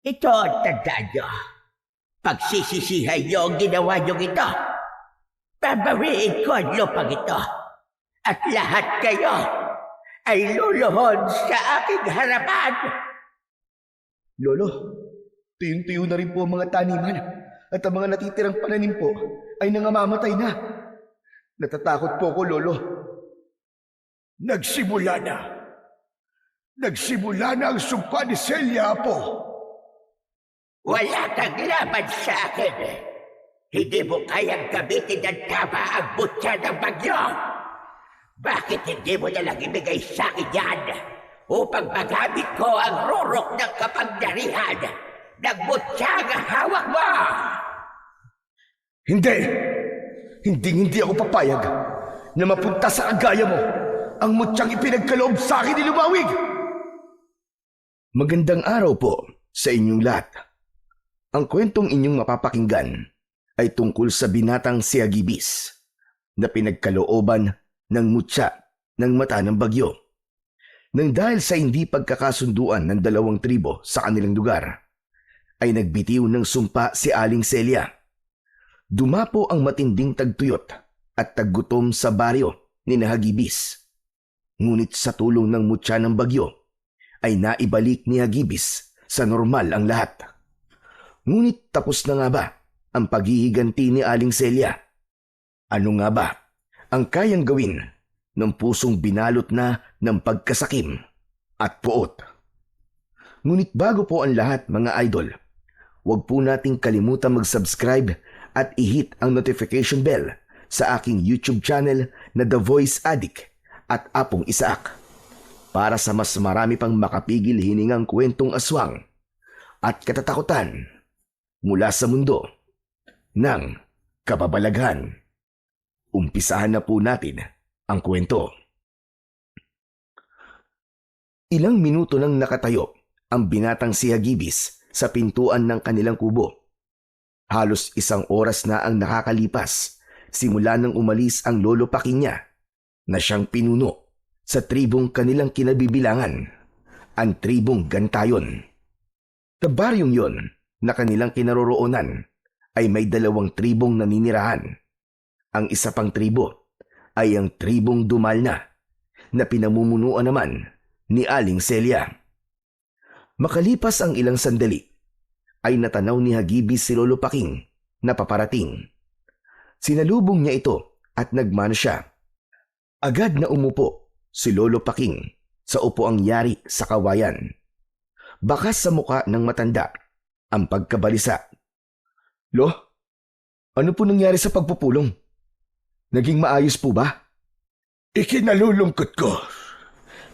Ito ang tandaan nyo. Pagsisisihan nyo ang ginawa nyo ito. Babawiin ko ang lupang ito. At lahat kayo ay luluhod sa aking harapan. Lolo, tuyong-tuyo na rin po ang mga taniman at ang mga natitirang pananim po ay nangamamatay na. Natatakot po ko, Lolo. Nagsimula na. Nagsimula na ang sumpa ni Celia, Apo. Wala kang laban sa akin. Hindi mo kayang gamitin ng tama ang butya ng bagyo. Bakit hindi mo nalang ibigay sa akin yan upang magamit ko ang rurok ng kapangyarihan ng butyang hawak mo? Hindi! Hindi ako papayag na mapunta sa agaya mo ang mutyang ipinagkaloob sa akin ni Lumawig! Magandang araw po sa inyong lahat. Ang kwentong inyong mapapakinggan ay tungkol sa binatang si Agibis na pinagkalooban ng mutya ng mata ng bagyo. Nang dahil sa hindi pagkakasunduan ng dalawang tribo sa kanilang lugar, ay nagbitiw ng sumpa si Aling Celia. Dumapo ang matinding tagtuyot at taggutom sa baryo ni Hagibis. Ngunit sa tulong ng mutya ng bagyo, ay naibalik ni Hagibis sa normal ang lahat. Ngunit tapos na nga ba ang paghihiganti ni Aling Celia? Ano nga ba ang kayang gawin ng pusong binalot na ng pagkasakim at puot? Ngunit bago po ang lahat, mga idol, huwag po nating kalimutan mag-subscribe at i-hit ang notification bell sa aking YouTube channel na The Voice Addict at Apong Isaak para sa mas marami pang makapigil hiningang kwentong aswang at katatakutan mula sa mundo ng kababalaghan. Umpisahan na po natin ang kwento. Ilang minuto nang nakatayo ang binatang si Hagibis sa pintuan ng kanilang kubo. Halos 1 oras na ang nakakalipas simula nang umalis ang lolo Paking niya na siyang pinuno sa tribong kanilang kinabibilangan, ang tribong Gantayon. Sa baryong yon na kanilang kinaroroonan ay may 2 tribong naninirahan. Ang isa pang tribo ay ang tribong Dumalna na pinamumunuan naman ni Aling Celia. Makalipas ang ilang sandali ay natanaw ni Hagibis si Lolo Paking na paparating. Sinalubong niya ito at nagmano siya. Agad na umupo si Lolo Paking sa upuang yari sa kawayan. Bakas sa muka ng matanda ang pagkabalisa. Lo, ano po nangyari sa pagpupulong? Naging maayos po ba? Ikinalulungkot ko.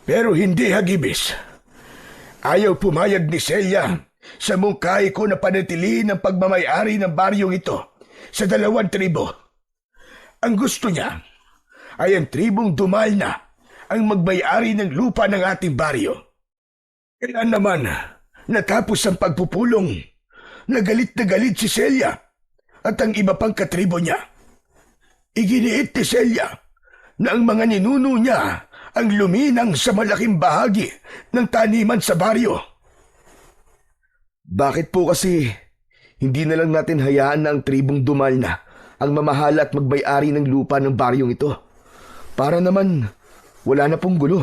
Pero hindi, Hagibis. Ayaw pumayag ni Celia sa mungkahi ko na panatilihin ang pagmamayari ng baryong ito sa 2 tribo. Ang gusto niya ay ang tribong Dumalna ang magmayari ng lupa ng ating baryo. Kaya naman, natapos ang pagpupulong, nagalit na galit si Celia at ang iba pang katribo niya. Iginiit ni Celia na ang mga ninuno niya ang luminang sa malaking bahagi ng taniman sa baryo. Bakit po kasi hindi na lang natin hayaan na ang tribong Dumalna ang mamahala at magbayari ng lupa ng baryong ito? Para naman wala na pong gulo.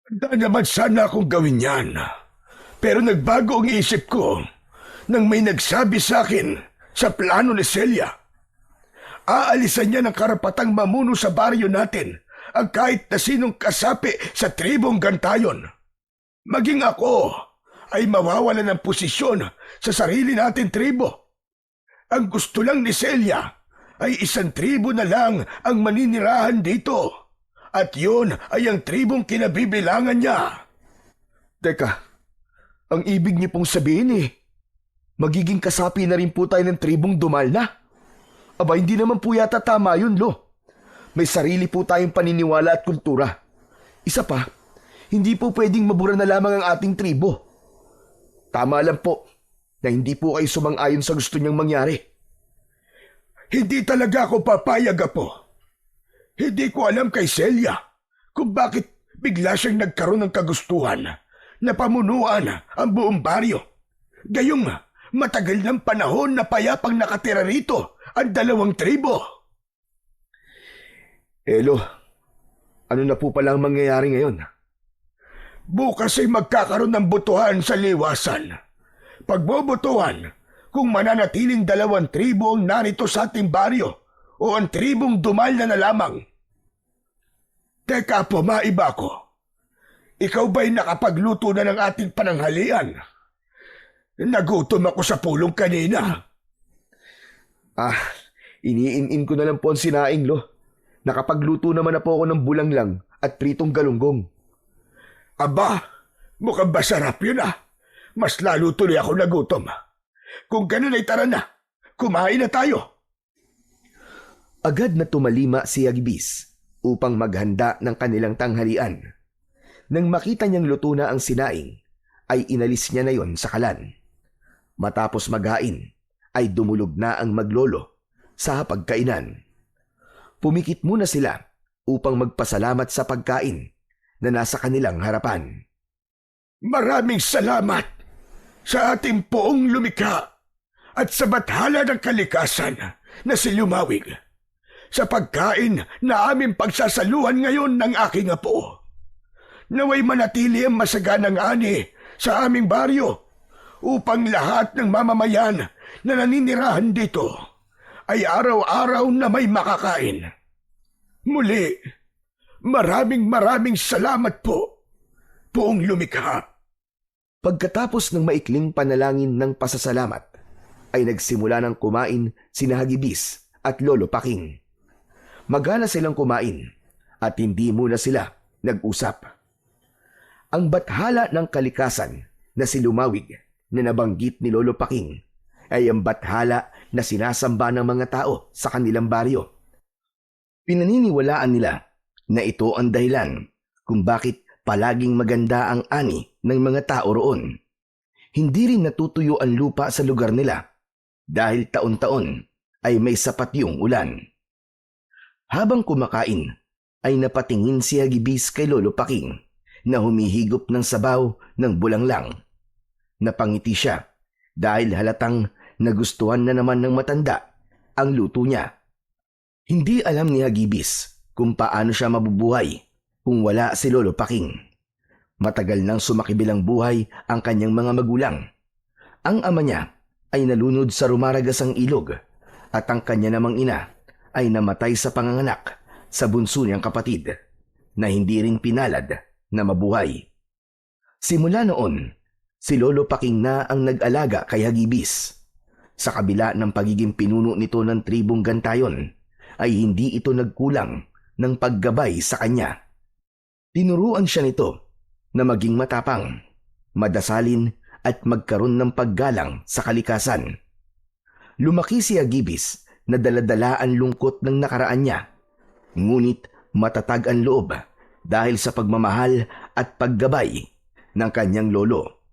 Handa naman sana akong gawin yan. Pero nagbago ang isip ko nang may nagsabi sa akin sa plano ni Celia. Aalisan niya ng karapatang mamuno sa baryo natin ang kahit na sinong kasapi sa tribong Gantayon. Maging ako ay mawawalan ng posisyon sa sarili natin tribo. Ang gusto lang ni Celia ay 1 tribo na lang ang maninirahan dito. At yun ay ang tribong kinabibilangan niya. Teka, ang ibig niyo pong sabihin magiging kasapi na rin po tayo ng tribong Dumalna? Aba, hindi naman po yata tama yun, Lo. May sarili po tayong paniniwala at kultura. Isa pa, hindi po pwedeng mabura na lamang ang ating tribo. Tama lang po na hindi po kayo sumang-ayon sa gusto niyang mangyari. Hindi talaga ako papayag, Apo. Hindi ko alam kay Celia kung bakit bigla siyang nagkaroon ng kagustuhan na pamunuan ang buong baryo. Gayong matagal ng panahon na payapang nakatira rito ang 2 tribo. Elo, ano na po pala ang mangyayari ngayon? Bukas ay magkakaroon ng botohan sa liwasan. Pagbobotohan kung mananatiling 2 tribo ang narito sa ating baryo o ang tribong dumalya na lamang. Teka po, maiba ko. Ikaw ba'y nakapagluto na ng ating pananghalian? Nagutom ako sa pulong kanina. Iniin-in ko na lang po ang sinaing, Lo. Nakapagluto naman na po ako ng bulanglang at pritong galunggong. Aba, mukhang masarap yun. Mas lalo tuloy ako nagutom. Kung ganun ay tara na, kumain na tayo. Agad na tumalima si Agibis upang maghanda ng kanilang tanghalian. Nang makita niyang luto na ang sinaing, ay inalis niya na yon sa kalan. Matapos maghain, ay dumulog na ang maglolo sa pagkainan. Pumikit muna sila upang magpasalamat sa pagkain na nasa kanilang harapan. Maraming salamat sa ating poong lumikha at sa bathala ng kalikasan na si Lumawig sa pagkain na aming pagsasaluhan ngayon ng aking apo. Naway manatili ang masaganang ani sa aming baryo upang lahat ng mamamayan na naninirahan dito ay araw-araw na may makakain. Muli, maraming salamat po, poong lumikha. Pagkatapos ng maikling panalangin ng pasasalamat, ay nagsimula ng kumain sina Hagibis at Lolo Paking. Magana silang kumain at hindi muna sila nag-usap. Ang bathala ng kalikasan na si Lumawig na nabanggit ni Lolo Paking ay ang bathala na sinasamba ng mga tao sa kanilang baryo. Pinaniniwalaan nila na ito ang dahilan kung bakit palaging maganda ang ani ng mga tao roon. Hindi rin natutuyo ang lupa sa lugar nila dahil taon-taon ay may sapat yung ulan. Habang kumakain ay napatingin si Hagibis kay Lolo Paking na humihigop ng sabaw ng bulanglang. Napangiti siya dahil halatang nagustuhan na naman ng matanda ang luto niya. Hindi alam ni Hagibis kung paano siya mabubuhay kung wala si Lolo Paking. Matagal nang sumakibilang buhay ang kanyang mga magulang. Ang ama niya ay nalunod sa rumaragasang ilog at ang kanya namang ina ay namatay sa panganganak sa bunso niyang kapatid na hindi rin pinalad na mabuhay. Simula noon, si Lolo Paking na ang nag-alaga kay Hagibis. Sa kabila ng pagiging pinuno nito ng tribong Gantayon, ay hindi ito nagkulang ng paggabay sa kanya. Tinuruan siya nito na maging matapang, madasalin at magkaroon ng paggalang sa kalikasan. Lumaki si Hagibis na daladala ang lungkot ng nakaraan niya, ngunit matatag ang loob dahil sa pagmamahal at paggabay ng kanyang lolo.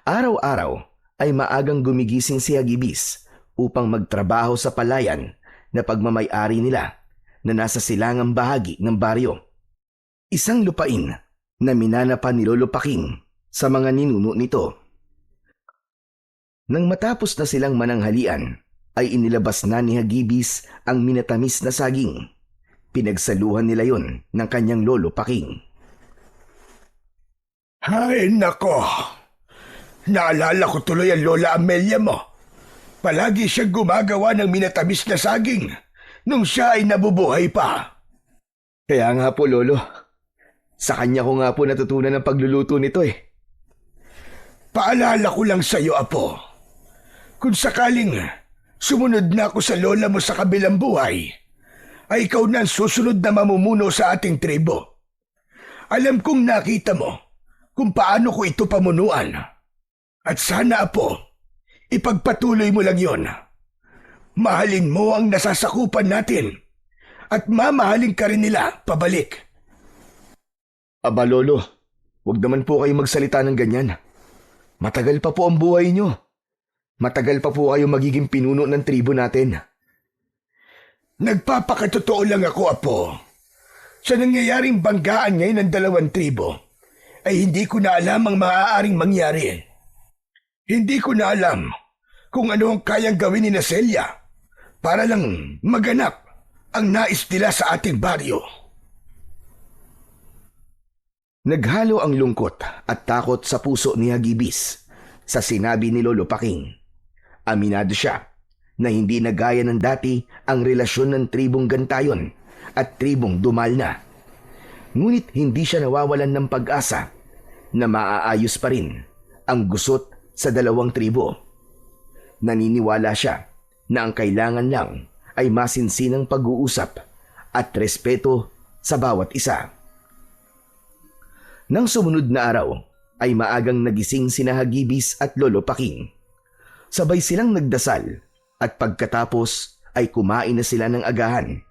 Araw-araw ay maagang gumigising si Hagibis upang magtrabaho sa palayan na pagmamay-ari nila na nasa silangang bahagi ng baryo. Isang lupain na minanapan ni Lolo Paking sa mga ninuno nito. Nang matapos na silang mananghalian, ay inilabas na ni Hagibis ang minatamis na saging. Pinagsaluhan nila yon ng kanyang Lolo Paking. Ay nako, naalala ko tuloy ang Lola Amelia mo. Palagi siyang gumagawa ng minatamis na saging nung siya ay nabubuhay pa. Kaya nga po, Lolo. Sa kanya ko nga po natutunan ang pagluluto nito eh. Paalala ko lang sa iyo, Apo. Kung sakaling sumunod na ako sa lola mo sa kabilang buhay, ay ikaw na ang susunod na mamumuno sa ating tribo. Alam kong nakita mo kung paano ko ito pamunuan. At sana, Apo, ipagpatuloy mo lang yon. Mahalin mo ang nasasakupan natin at mamahalin ka rin nila pabalik. Aba, Lolo, huwag naman po kayo magsalita ng ganyan. Matagal pa po ang buhay nyo. Matagal pa po kayo magiging pinuno ng tribo natin. Nagpapakatotoo lang ako, Apo. Sa nangyayaring banggaan ngayon ng 2 tribo, ay hindi ko na alam ang maaaring mangyari. Hindi ko na alam kung ano ang kayang gawin ni Celia para lang maganap ang nais nila sa ating baryo. Naghalo ang lungkot at takot sa puso ni Hagibis sa sinabi ni Lolo Paking. Aminado siya na hindi na gaya ng dati ang relasyon ng tribong Gantayon at tribong Dumalna. Ngunit hindi siya nawawalan ng pag-asa na maaayos pa rin ang gusot sa dalawang tribo. Naniniwala siya na ang kailangan lang ay masinsinang pag-uusap at respeto sa bawat isa. Nang sumunod na araw ay maagang nagising sina Hagibis at Lolo Paking. Sabay silang nagdasal at pagkatapos ay kumain na sila ng agahan.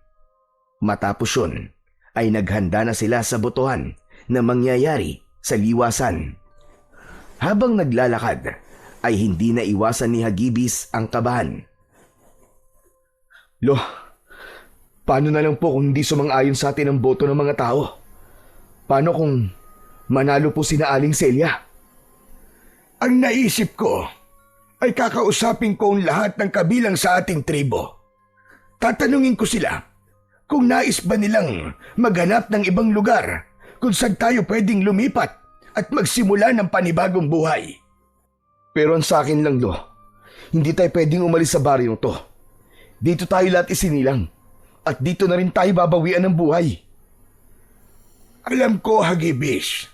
Matapos yun ay naghanda na sila sa botohan na mangyayari sa liwasan. Habang naglalakad ay hindi na iwasan ni Hagibis ang kabahan. Lo, paano na lang po kung hindi sumang-ayon sa atin ang boto ng mga tao? Paano kung manalo po sina Aling Celia? Ang naisip ko ay kakausapin ko ang lahat ng kabilang sa ating tribo. Tatanungin ko sila kung nais ba nilang maghanap ng ibang lugar kung saan tayo pwedeng lumipat at magsimula ng panibagong buhay. Pero ang sa akin lang, Lo, hindi tayo pwedeng umalis sa baryong to. Dito tayo lahat isinilang at dito na rin tayo babawian ng buhay. Alam ko, Hagibis.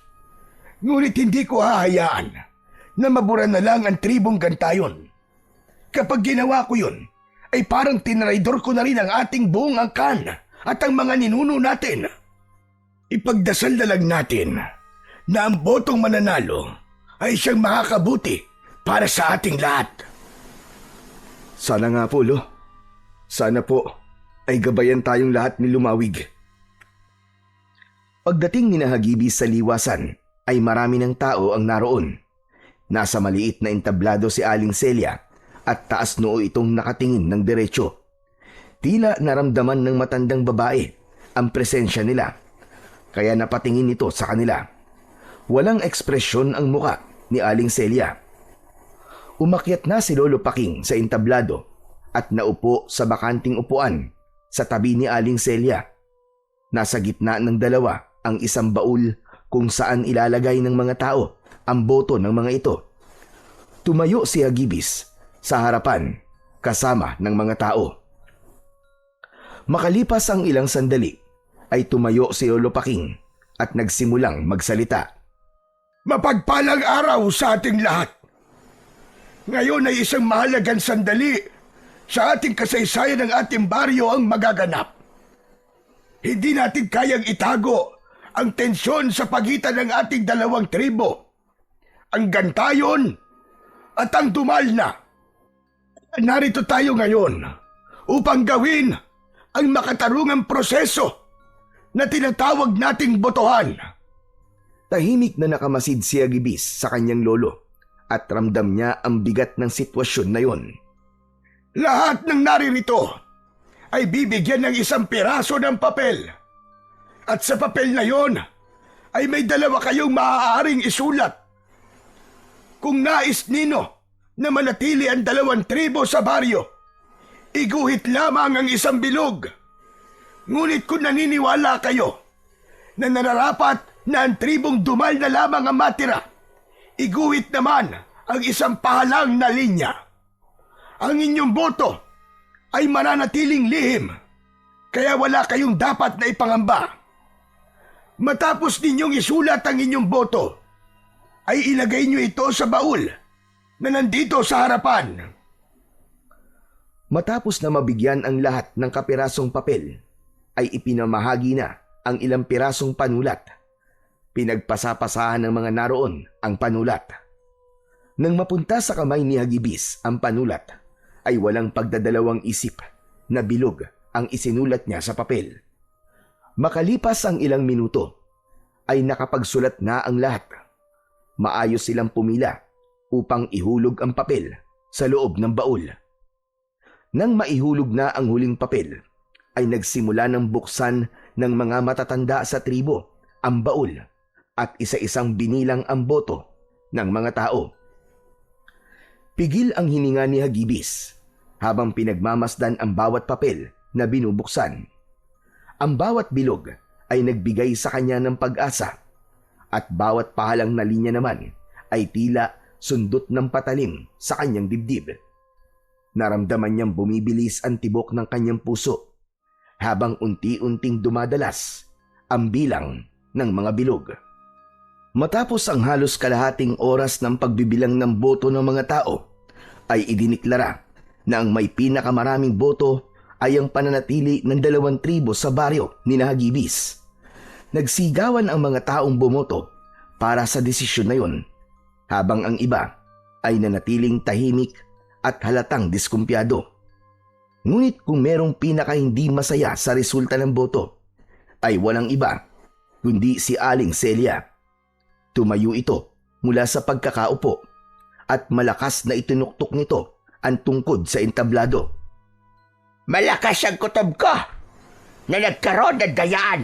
Ngunit hindi ko hahayaan na mabura na lang ang tribong Gantayon. Kapag ginawa ko yun, ay parang tinraidor ko na rin ang ating buong angkan at ang mga ninuno natin. Ipagdasal na lang natin na ang botong mananalo ay siyang makakabuti para sa ating lahat. Sana nga po, Lo. Sana po ay gabayan tayong lahat ni Lumawig. Pagdating ni Hagibis sa liwasan ay marami ng tao ang naroon. Nasa maliit na entablado si Aling Celia at taas noo itong nakatingin ng diretsyo. Tila naramdaman ng matandang babae ang presensya nila, kaya napatingin ito sa kanila. Walang ekspresyon ang muka ni Aling Celia. Umakyat na si Lolo Paking sa entablado at naupo sa bakanting upuan sa tabi ni Aling Celia. Nasa gitna ng dalawa ang isang baul kung saan ilalagay ng mga tao ang boto ng mga ito. Tumayo si Hagibis sa harapan kasama ng mga tao. Makalipas ang ilang sandali ay tumayo si Lolo Paking at nagsimulang magsalita. Mapagpalang araw sa ating lahat. Ngayon ay isang mahalagang sandali sa ating kasaysayan ng ating baryo ang magaganap. Hindi natin kayang itago ang tensyon sa pagitan ng ating dalawang tribo, ang Gantayon at ang Dumalna. Narito tayo ngayon upang gawin ang makatarungang proseso na tinatawag nating botohan. Tahimik na nakamasid si Hagibis sa kanyang lolo at ramdam niya ang bigat ng sitwasyon na yon. Lahat ng naririto ay bibigyan ng isang piraso ng papel. At sa papel na yon ay may dalawa kayong maaaring isulat. Kung nais nino na manatili ang dalawang tribo sa baryo, iguhit lamang ang isang bilog. Ngunit kung naniniwala kayo na nararapat na ang tribong Dumal na lamang ang matira, iguhit naman ang isang pahalang na linya. Ang inyong boto ay mananatiling lihim, kaya wala kayong dapat na ipangamba. Matapos ninyong isulat ang inyong boto, ay ilagay nyo ito sa baul na nandito sa harapan. Matapos na mabigyan ang lahat ng kapirasong papel, ay ipinamahagi na ang ilang pirasong panulat. Pinagpasapasahan ng mga naroon ang panulat. Nang mapunta sa kamay ni Hagibis ang panulat, ay walang pagdadalawang isip na bilog ang isinulat niya sa papel. Makalipas ang ilang minuto, ay nakapagsulat na ang lahat. Maayos silang pumila upang ihulog ang papel sa loob ng baul. Nang maihulog na ang huling papel, ay nagsimula ng buksan ng mga matatanda sa tribo ang baul at isa-isang binilang ang boto ng mga tao. Pigil ang hininga ni Hagibis habang pinagmamasdan ang bawat papel na binubuksan. Ang bawat bilog ay nagbigay sa kanya ng pag-asa at bawat pahalang na linya naman ay tila sundot ng patalim sa kanyang dibdib. Naramdaman niyang bumibilis ang tibok ng kanyang puso habang unti-unting dumadalas ang bilang ng mga bilog. Matapos ang halos kalahating oras ng pagbibilang ng boto ng mga tao, ay idiniklara na ang may pinakamaraming boto ay ang pananatili ng 2 tribo sa baryo ni Hagibis. Nagsigawan ang mga taong bumoto para sa desisyon na yun, habang ang iba ay nanatiling tahimik at halatang diskumpiyado. Ngunit kung merong pinaka hindi masaya sa resulta ng boto, ay walang iba kundi si Aling Celia. Tumayo ito mula sa pagkakaupo at malakas na itinuktok nito ang tungkod sa entablado. Malakas ang kutob ko na nagkaroon ng dayaan.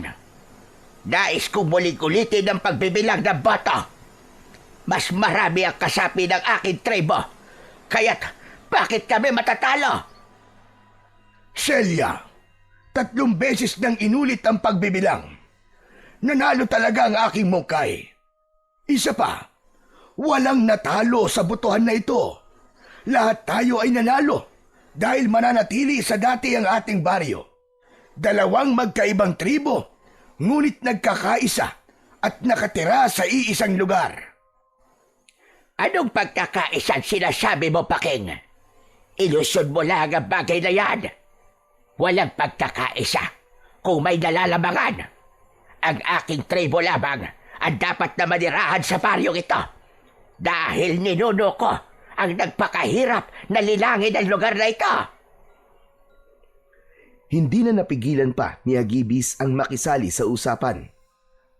Nais kong muling ulitin ang pagbibilang ng boto. Mas marami ang kasapi ng aking tribo. Kaya't bakit kami matatalo? Celia, 3 beses nang inulit ang pagbibilang. Nanalo talaga ang aking mungkay. Isa pa, walang natalo sa botohan na ito. Lahat tayo ay nanalo dahil mananatili sa dati ang ating baryo. 2 magkaibang tribo, ngunit nagkakaisa at nakatira sa iisang lugar. Anong pagkakaisang sinasabi mo, Paking? Ilusyon mo lang ang bagay na yan. Walang pagkakaisa kung may nalalamangan. Ang aking tribo lamang ang dapat na manirahan sa baryong ito. Dahil ninuno ko ang nagpakahirap na lilangin ang lugar na ito. Hindi na napigilan pa ni Hagibis ang makisali sa usapan.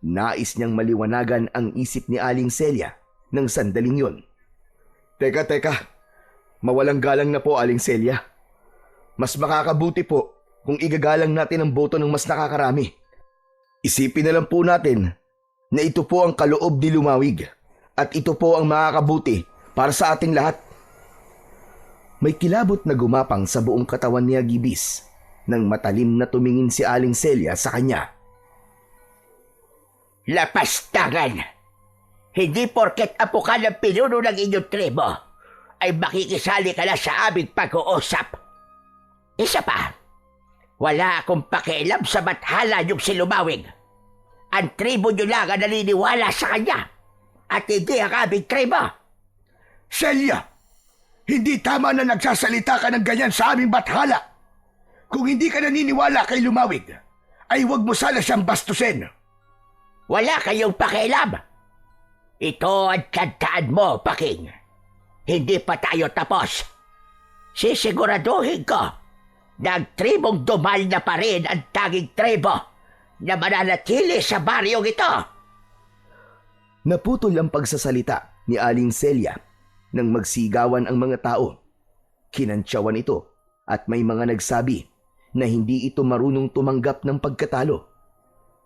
Nais niyang maliwanagan ang isip ni Aling Celia ng sandaling yon. Teka, mawalang galang na po, Aling Celia. Mas makakabuti po kung igagalang natin ang boto ng mas nakakarami. Isipin na lang po natin na ito po ang kaloob ni Lumawig at ito po ang makakabuti para sa ating lahat. May kilabot na gumapang sa buong katawan ni Hagibis nang matalim na tumingin si Aling Celia sa kanya. Lapastangan! Hindi porket apo ka ng pinuno ng inyong tribo ay makikisali ka na sa aming pag-uusap. Isa pa, wala akong pakialam sa bathala yung si Lumawig. Ang tribo nyo lang ang naniniwala sa kanya at hindi ang aming tribo. Celia, hindi tama na nagsasalita ka ng ganyan sa aming bathala. Kung hindi ka naniniwala kay Lumawig, ay huwag mo sana siyang bastusin. Wala kayong pakialam. Ito ang tandaan mo, Paking. Hindi pa tayo tapos. Sisiguraduhin ko na ang tribong Dumal na pa rin ang tanging tribo na mananatili sa baryong ito. Naputol ang pagsasalita ni Aling Celia nang magsigawan ang mga tao. Kinantsawan ito at may mga nagsabi na hindi ito marunong tumanggap ng pagkatalo.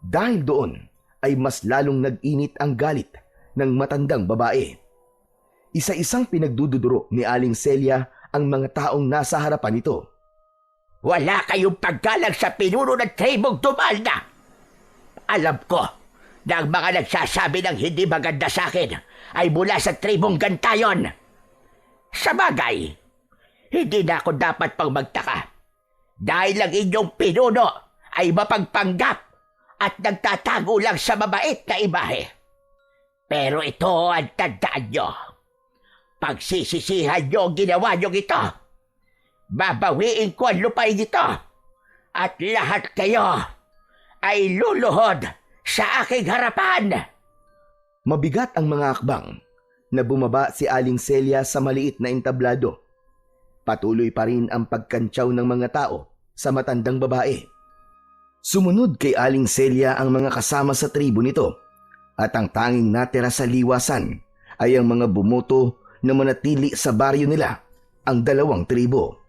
Dahil doon ay mas lalong nag-init ang galit ng matandang babae. Isa-isang pinagdududuro ni Aling Celia ang mga taong nasa harapan nito. Wala kayong paggalang sa pinuno ng tribong Dumal na. Alam ko na ang mga nagsasabi ng hindi maganda sa akin ay mula sa tribong Gantayon. Sa bagay, hindi na ako dapat pang magtaka dahil ang inyong pinuno ay mapagpanggap at nagtatago lang sa mabait na imahe. Pero ito ang tandaan nyo. Pagsisisihan nyo ang ginawa nyo ito. Babawiin ko ang lupain ito at lahat kayo ay luluhod sa aking harapan. Mabigat ang mga akbang na bumaba si Aling Celia sa maliit na entablado. Patuloy pa rin ang pagkantsaw ng mga tao sa matandang babae. Sumunod kay Aling Celia ang mga kasama sa tribo nito at ang tanging natira sa liwasan ay ang mga bumoto na manatili sa baryo nila, ang 2 tribo.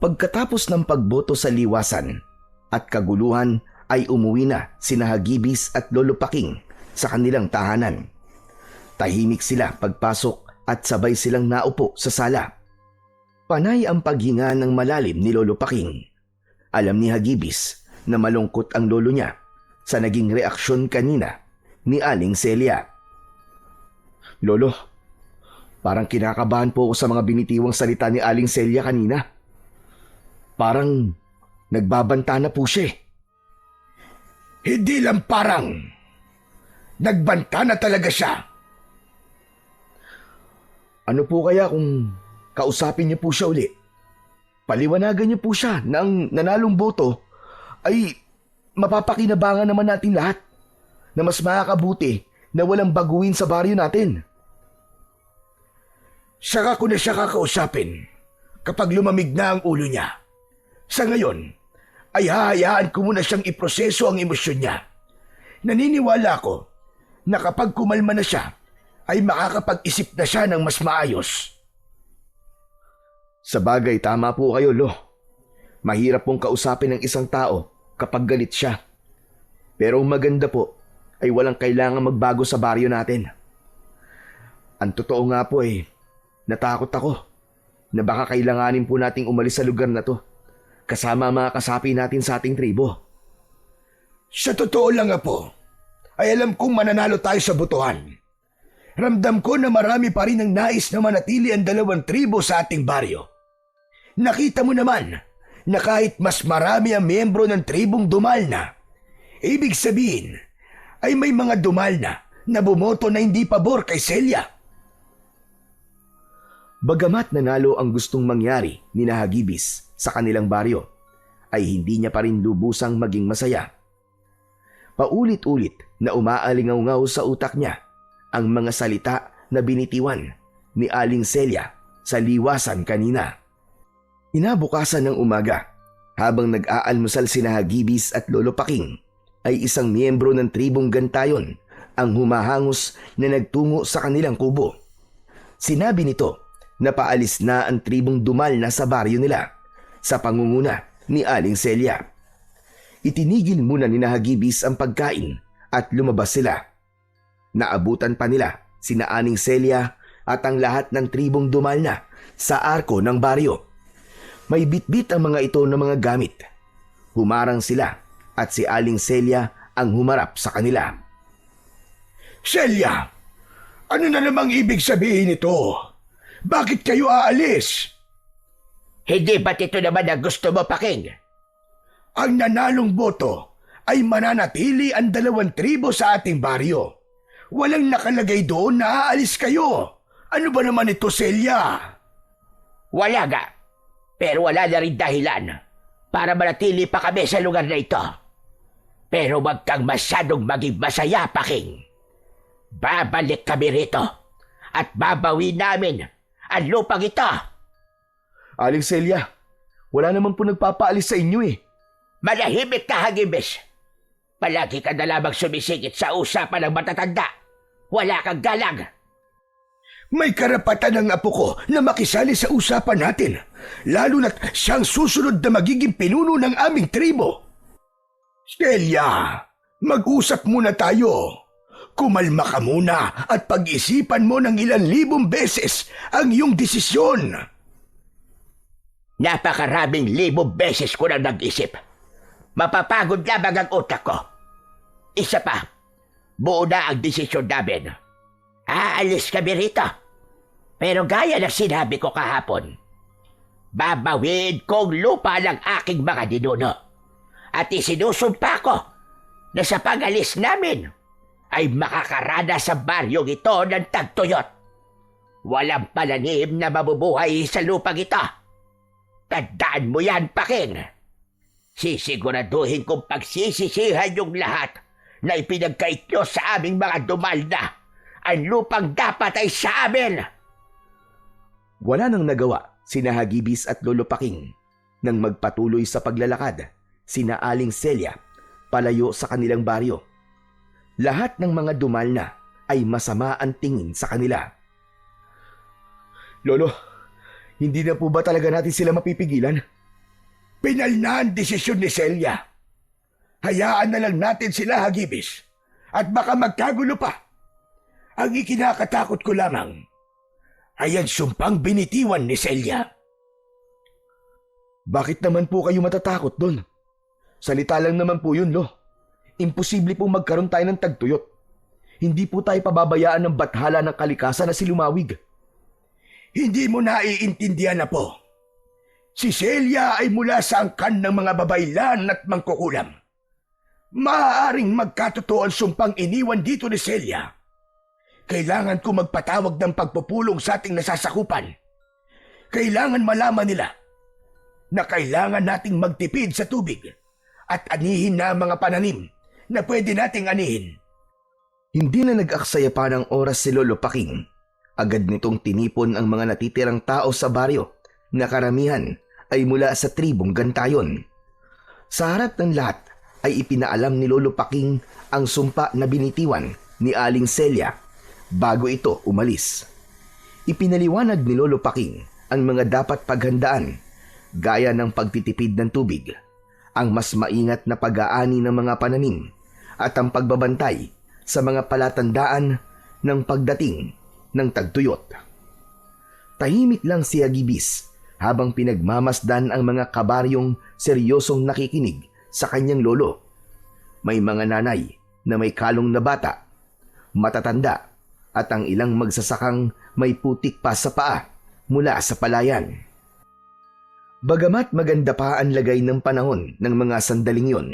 Pagkatapos ng pagboto sa liwasan at kaguluhan ay umuwi na sina Hagibis at Lolo Paking sa kanilang tahanan. Tahimik sila pagpasok at sabay silang naupo sa sala. Panay ang paghinga ng malalim ni Lolo Paking. Alam ni Hagibis na malungkot ang lolo niya sa naging reaksyon kanina ni Aling Celia. Lolo, parang kinakabahan po ako sa mga binitiwang salita ni Aling Celia kanina. Parang nagbabanta na po siya. Hindi lang parang. Nagbanta na talaga siya. Ano po kaya kung kausapin niyo po siya uli? Paliwanagan niyo po siya na ang nanalong boto ay mapapakinabangan naman natin lahat, na mas makakabuti na walang baguhin sa baryo natin. Saka ko na siya kakausapin kapag lumamig na ang ulo niya. Sa ngayon, ay hahayaan ko muna siyang iproseso ang emosyon niya. Naniniwala ko na kapag kumalma na siya, ay makakapag-isip na siya ng mas maayos. Sa bagay, tama po kayo, Lo. Mahirap pong kausapin ng isang tao kapag galit siya. Pero ang maganda po ay walang kailangan magbago sa baryo natin. Ang totoo nga po natakot ako na baka kailanganin po nating umalis sa lugar na to kasama ang mga kasapi natin sa ating tribo. Sa totoo lang, Apo, ay alam kong mananalo tayo sa butuhan. Ramdam ko na marami pa rin ang nais na manatili ang 2 tribo sa ating baryo. Nakita mo naman na kahit mas marami ang miyembro ng tribong Dumalna, ibig sabihin ay may mga Dumalna na bumoto na hindi pabor kay Celia. Bagamat nanalo ang gustong mangyari ni Hagibis sa kanilang baryo, ay hindi niya pa rin lubusang maging masaya. Paulit-ulit na umaalingaw-ngaw sa utak niya ang mga salita na binitiwan ni Aling Celia sa liwasan kanina. Inabukasan ng umaga, habang nag-aalmusal sina Hagibis at Lolo Paking, ay isang miyembro ng tribong Gantayon ang humahangos na nagtungo sa kanilang kubo. Sinabi nito na paalis na ang tribong Dumalna sa baryo nila sa pangunguna ni Aling Celia. Itinigil muna ni Hagibis ang pagkain at lumabas sila. Naabutan pa nila sina Aling Celia at ang lahat ng tribong Dumalna sa arko ng baryo. May bitbit ang mga ito ng mga gamit. Humarang sila at si Aling Celia ang humarap sa kanila. Celia, ano na namang ibig sabihin nito? Bakit kayo aalis? Hindi ba't ito naman ang gusto mo, Paking? Ang nanalong boto ay mananatili ang 2 tribo sa ating baryo. Walang nakalagay doon na aalis kayo. Ano ba naman ito, Celia? Wala nga. Pero wala na rin dahilan para manatili pa kami sa lugar na ito. Pero wag kang masyadong maging masaya, Paking. Babalik kami rito at babawi namin ang lupang ito. Aling Celia, wala naman po nagpapaalis sa inyo Manahimik ka, Hagibis. Palagi ka na lamang sumisigit sa usapan ng matatanda. Wala kang galang. May karapatan ng apo ko na makisali sa usapan natin, lalo na't siyang susunod na magiging pinuno ng aming tribo. Celia, mag-usap muna tayo. Kumalma ka muna at pag-isipan mo ng 1,000 beses ang iyong desisyon. Napakaraming 1,000 beses ko na nag-isip. Mapapagod lamang ang utak ko. Isa pa, buo na ang desisyon namin. Aalis kami rito. Pero gaya na sinabi ko kahapon, babawin kong lupa ng aking mga ninuno. At isinusumpa ko na sa pag-alis namin ay makakarana sa baryong ito ng tagtuyot. Walang pananim na mabubuhay sa lupang ito. Tandaan mo yan, Paking. Sisiguraduhin kong pagsisisihan yung lahat na ipinagkait nyo sa aming mga Dumalna. Ang lupang dapat ay sa amin. Wala nang nagawa sina Hagibis at Lolo Paking nang magpatuloy sa paglalakad sina Aling Celia palayo sa kanilang baryo. Lahat ng mga Dumalna ay masama ang tingin sa kanila. Lolo, hindi na po ba talaga natin sila mapipigilan? Pinal na ang desisyon ni Celia. Hayaan na lang natin sila, Hagibis. At baka magkagulo pa. Ang ikinakatakot ko lamang ay ang sumpang binitiwan ni Celia. Bakit naman po kayo matatakot doon? Salita lang naman po yun, Lo. Imposible po magkaroon tayo ng tagtuyot. Hindi po tayo pababayaan ng bathala ng kalikasan na si Lumawig. Hindi mo naiintindihan na po. Si Celia ay mula sa angkan ng mga babaylan at mangkukulam. Maaaring magkatotoo ang sumpang iniwan dito ni Celia. Kailangan ko magpatawag ng pagpupulong sa ating nasasakupan. Kailangan malaman nila na kailangan nating magtipid sa tubig at anihin na ang mga pananim na pwede nating anihin. Hindi na nag-aksaya pa ng oras si Lolo Paking. Agad nitong tinipon ang mga natitirang tao sa baryo na karamihan ay mula sa tribong Gantayon. Sa harap ng lahat ay ipinaalam ni Lolo Paking ang sumpa na binitiwan ni Aling Celia bago ito umalis. Ipinaliwanag ni Lolo Paking ang mga dapat paghandaan gaya ng pagtitipid ng tubig, ang mas maingat na pag-aani ng mga pananim at ang pagbabantay sa mga palatandaan ng pagdating ng tagtuyot. Tahimik lang si Hagibis habang pinagmamasdan ang mga kabaryong seryosong nakikinig sa kanyang lolo. May mga nanay na may kalong na bata, matatanda at ang ilang magsasakang may putik pa sa paa mula sa palayan. Bagamat maganda pa ang lagay ng panahon ng mga sandaling yon,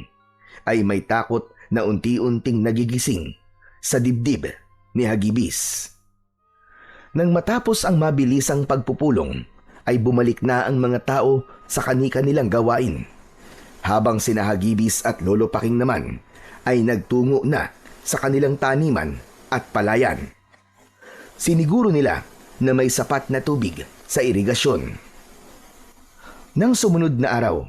ay may takot na unti-unting nagigising sa dibdib ni Hagibis. Nang matapos ang mabilisang pagpupulong, ay bumalik na ang mga tao sa kani-kanilang gawain, habang sina Hagibis at Lolo Paking naman ay nagtungo na sa kanilang taniman at palayan. Siniguro nila na may sapat na tubig sa irigasyon. Nang sumunod na araw,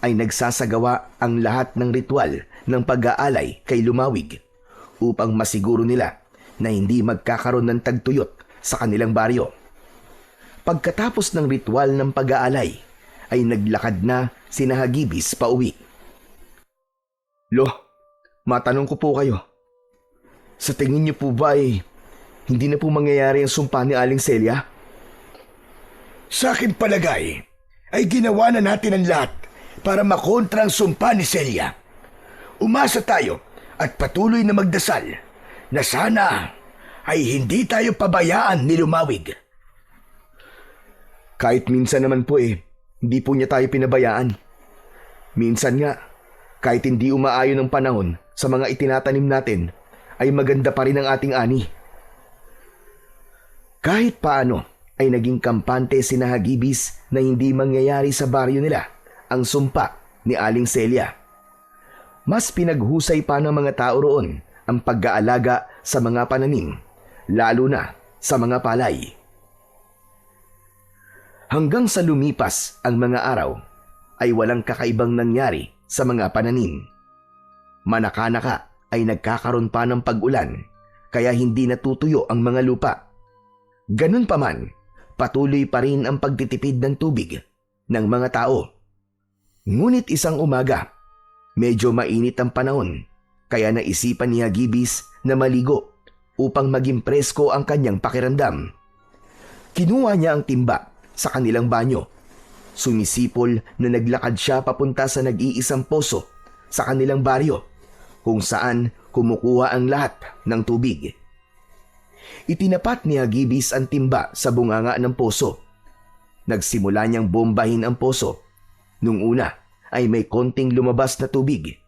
ay nagsasagawa ang lahat ng ritual ng pag-aalay kay Lumawig upang masiguro nila na hindi magkakaroon ng tagtuyot sa kanilang baryo. Pagkatapos ng ritual ng pag-aalay, ay naglakad na sina Hagibis pauwi. Lo, matanong ko po kayo. Sa tingin niyo po ba ay hindi na po mangyayari ang sumpa ni Aling Celia? Sa akin palagay, ay ginawa na natin ang lahat para makontra ang sumpa ni Celia. Umasa tayo at patuloy na magdasal na sana ay hindi tayo pabayaan ni Lumawig. Kahit minsan naman po hindi po niya tayo pinabayaan. Minsan nga, kahit hindi umaayon ang panahon sa mga itinatanim natin, ay maganda pa rin ang ating ani. Kahit paano, ay naging kampante sina Hagibis na hindi mangyayari sa baryo nila ang sumpa ni Aling Celia. Mas pinaghusay pa ng mga tao roon ang pag-aalaga sa mga pananim, lalo na sa mga palay. Hanggang sa lumipas ang mga araw, ay walang kakaibang nangyari sa mga pananim. Manaka-naka ay nagkakaroon pa ng pag-ulan, kaya hindi natutuyo ang mga lupa. Ganun pa man, patuloy pa rin ang pagtitipid ng tubig ng mga tao. Ngunit isang umaga, medyo mainit ang panahon, kaya naisipan ni Hagibis na maligo upang maging presko ang kanyang pakiramdam. Kinuha niya ang timba sa kanilang banyo. Sumisipol na naglakad siya papunta sa nag-iisang poso sa kanilang baryo, kung saan kumukuha ang lahat ng tubig. Itinapat ni Hagibis ang timba sa bunganga ng poso. Nagsimula niyang bombahin ang poso. Nung una ay may konting lumabas na tubig,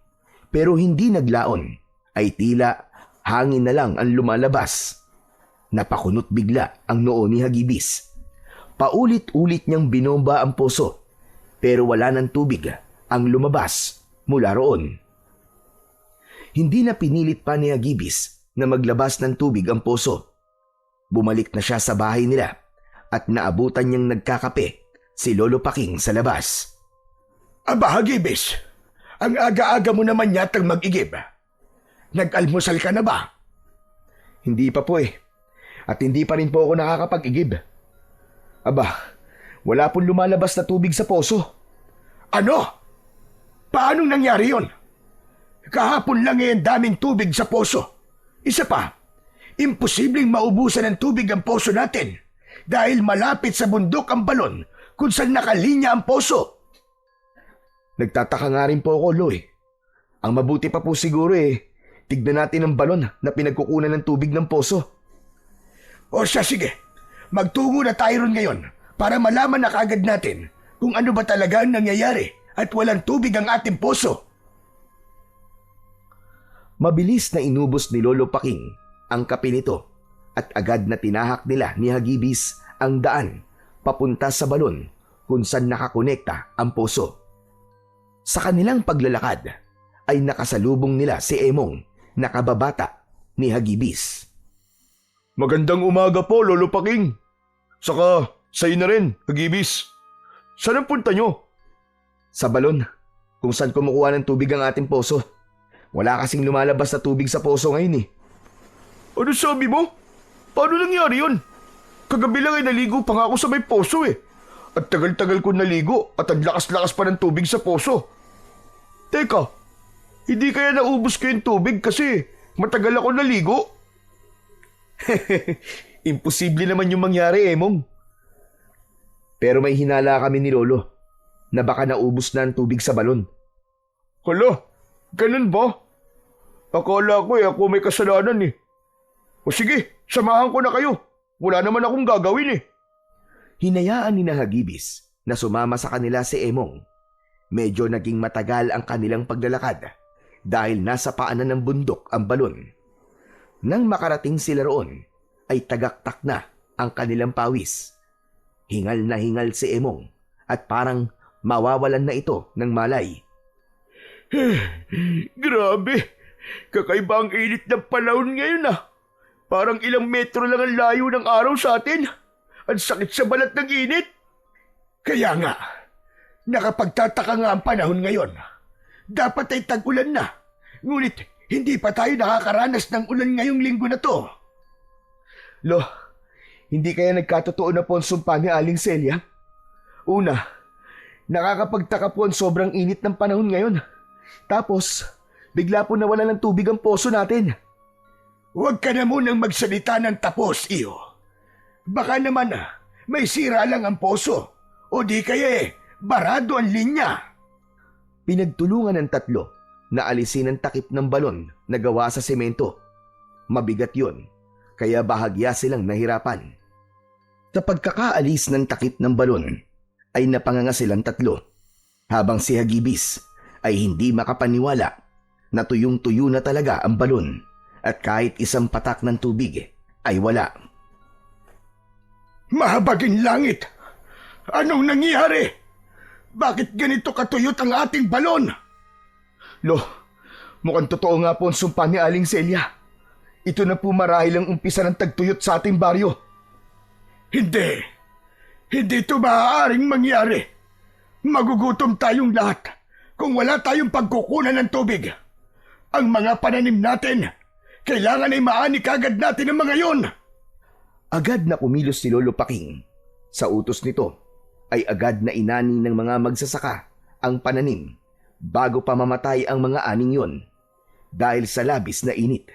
pero hindi naglaon, ay tila hangin na lang ang lumalabas. Napakunot bigla ang noo ni Hagibis. Paulit-ulit niyang binomba ang poso, pero wala ng tubig ang lumabas mula roon. Hindi na pinilit pa ni Hagibis na maglabas ng tubig ang poso. Bumalik na siya sa bahay nila at naabutan niyang nagkakape si Lolo Paking sa labas. Aba, Hagibis, ang aga-aga mo naman yatang mag-igib. Nag-almusal ka na ba? Hindi pa po at hindi pa rin po ako nakakapag-igib. Aba, wala pong lumalabas na tubig sa poso. Ano? Paanong nangyari yon? Kahapon lang ang daming tubig sa poso. Isa pa, imposibleng maubusan ng tubig ang poso natin dahil malapit sa bundok ang balon kung saan nakalinya ang poso. Nagtataka nga rin po ako, Lo eh. Ang mabuti pa po siguro tignan natin ang balon na pinagkukunan ng tubig ng poso. O siya, sige. Magtungo na tayo ron ngayon para malaman na kaagad natin kung ano ba talaga ang nangyayari at walang tubig ang ating poso. Mabilis na inubos ni Lolo Paking ang kape nito at agad na tinahak nila ni Hagibis ang daan papunta sa balon kung saan nakakonekta ang poso. Sa kanilang paglalakad ay nakasalubong nila si Emong na kababata ni Hagibis. Magandang umaga po, Lolo Paking. Saka, sa'yo na rin, Hagibis. Saan ang punta nyo? Sa balon kung saan kumukuha ng tubig ang ating poso. Wala kasing lumalabas na tubig sa poso ngayon eh. Ano sabi mo? Paano nangyari yun? Kagabi lang ay naligo pa nga ako sa may poso eh. At tagal-tagal ko naligo at ang lakas-lakas pa ng tubig sa poso. Teka, hindi kaya naubos ko yung tubig kasi matagal ako naligo? Imposible naman yung mangyari, Emong. Pero may hinala kami ni Lolo na baka naubos na ang tubig sa balon. Hala, ganun ba? Akala ko ako may kasalanan eh. O sige, samahan ko na kayo. Wala naman akong gagawin eh. Hinayaan ni Hagibis na sumama sa kanila si Emong. Medyo naging matagal ang kanilang paglalakad dahil nasa paanan ng bundok ang balon. Nang makarating sila roon, ay tagaktak na ang kanilang pawis. Hingal na hingal si Emong at parang mawawalan na ito ng malay. Grabe, kakaiba ang init ng panahon ngayon ah. Parang ilang metro lang ang layo ng araw sa atin. Ang sakit sa balat ng init. Kaya nga, nakapagtataka nga ang panahon ngayon. Dapat ay tag-ulan na. Ngunit hindi pa tayo nakakaranas ng ulan ngayong linggo na to. Lo, hindi kaya nagkatotoo na po ang sumpa ni Aling Celia? Una, nakakapagtaka po ang sobrang init ng panahon ngayon. Tapos, bigla po nawala ng tubig ang poso natin. Huwag ka na munang magsalita ng tapos, iyo. Baka naman may sira lang ang poso. O di kaya barado ang linya. Pinagtulungan ng tatlo na alisin ang takip ng balon na gawa sa semento. Mabigat yon, kaya bahagya silang nahirapan. Sa pagkakaalis ng takip ng balon, ay napanganga silang tatlo. Habang si Hagibis ay hindi makapaniwala na tuyong-tuyo na talaga ang balon at kahit isang patak ng tubig ay wala. Mahabagin langit! Anong nangyari? Bakit ganito katuyot ang ating balon? Lo, mukhang totoo nga po ang sumpa ni Aling Celia. Ito na po marahil ang umpisa ng tagtuyot sa ating baryo. Hindi. Hindi ito maaaring mangyari. Magugutom tayong lahat kung wala tayong pagkukunan ng tubig. Ang mga pananim natin, kailangan ay maani kagad natin ang mga yon. Agad na kumilos si Lolo Paking. Sa utos nito ay agad na inani ng mga magsasaka ang pananim bago pa mamatay ang mga aning yon dahil sa labis na init.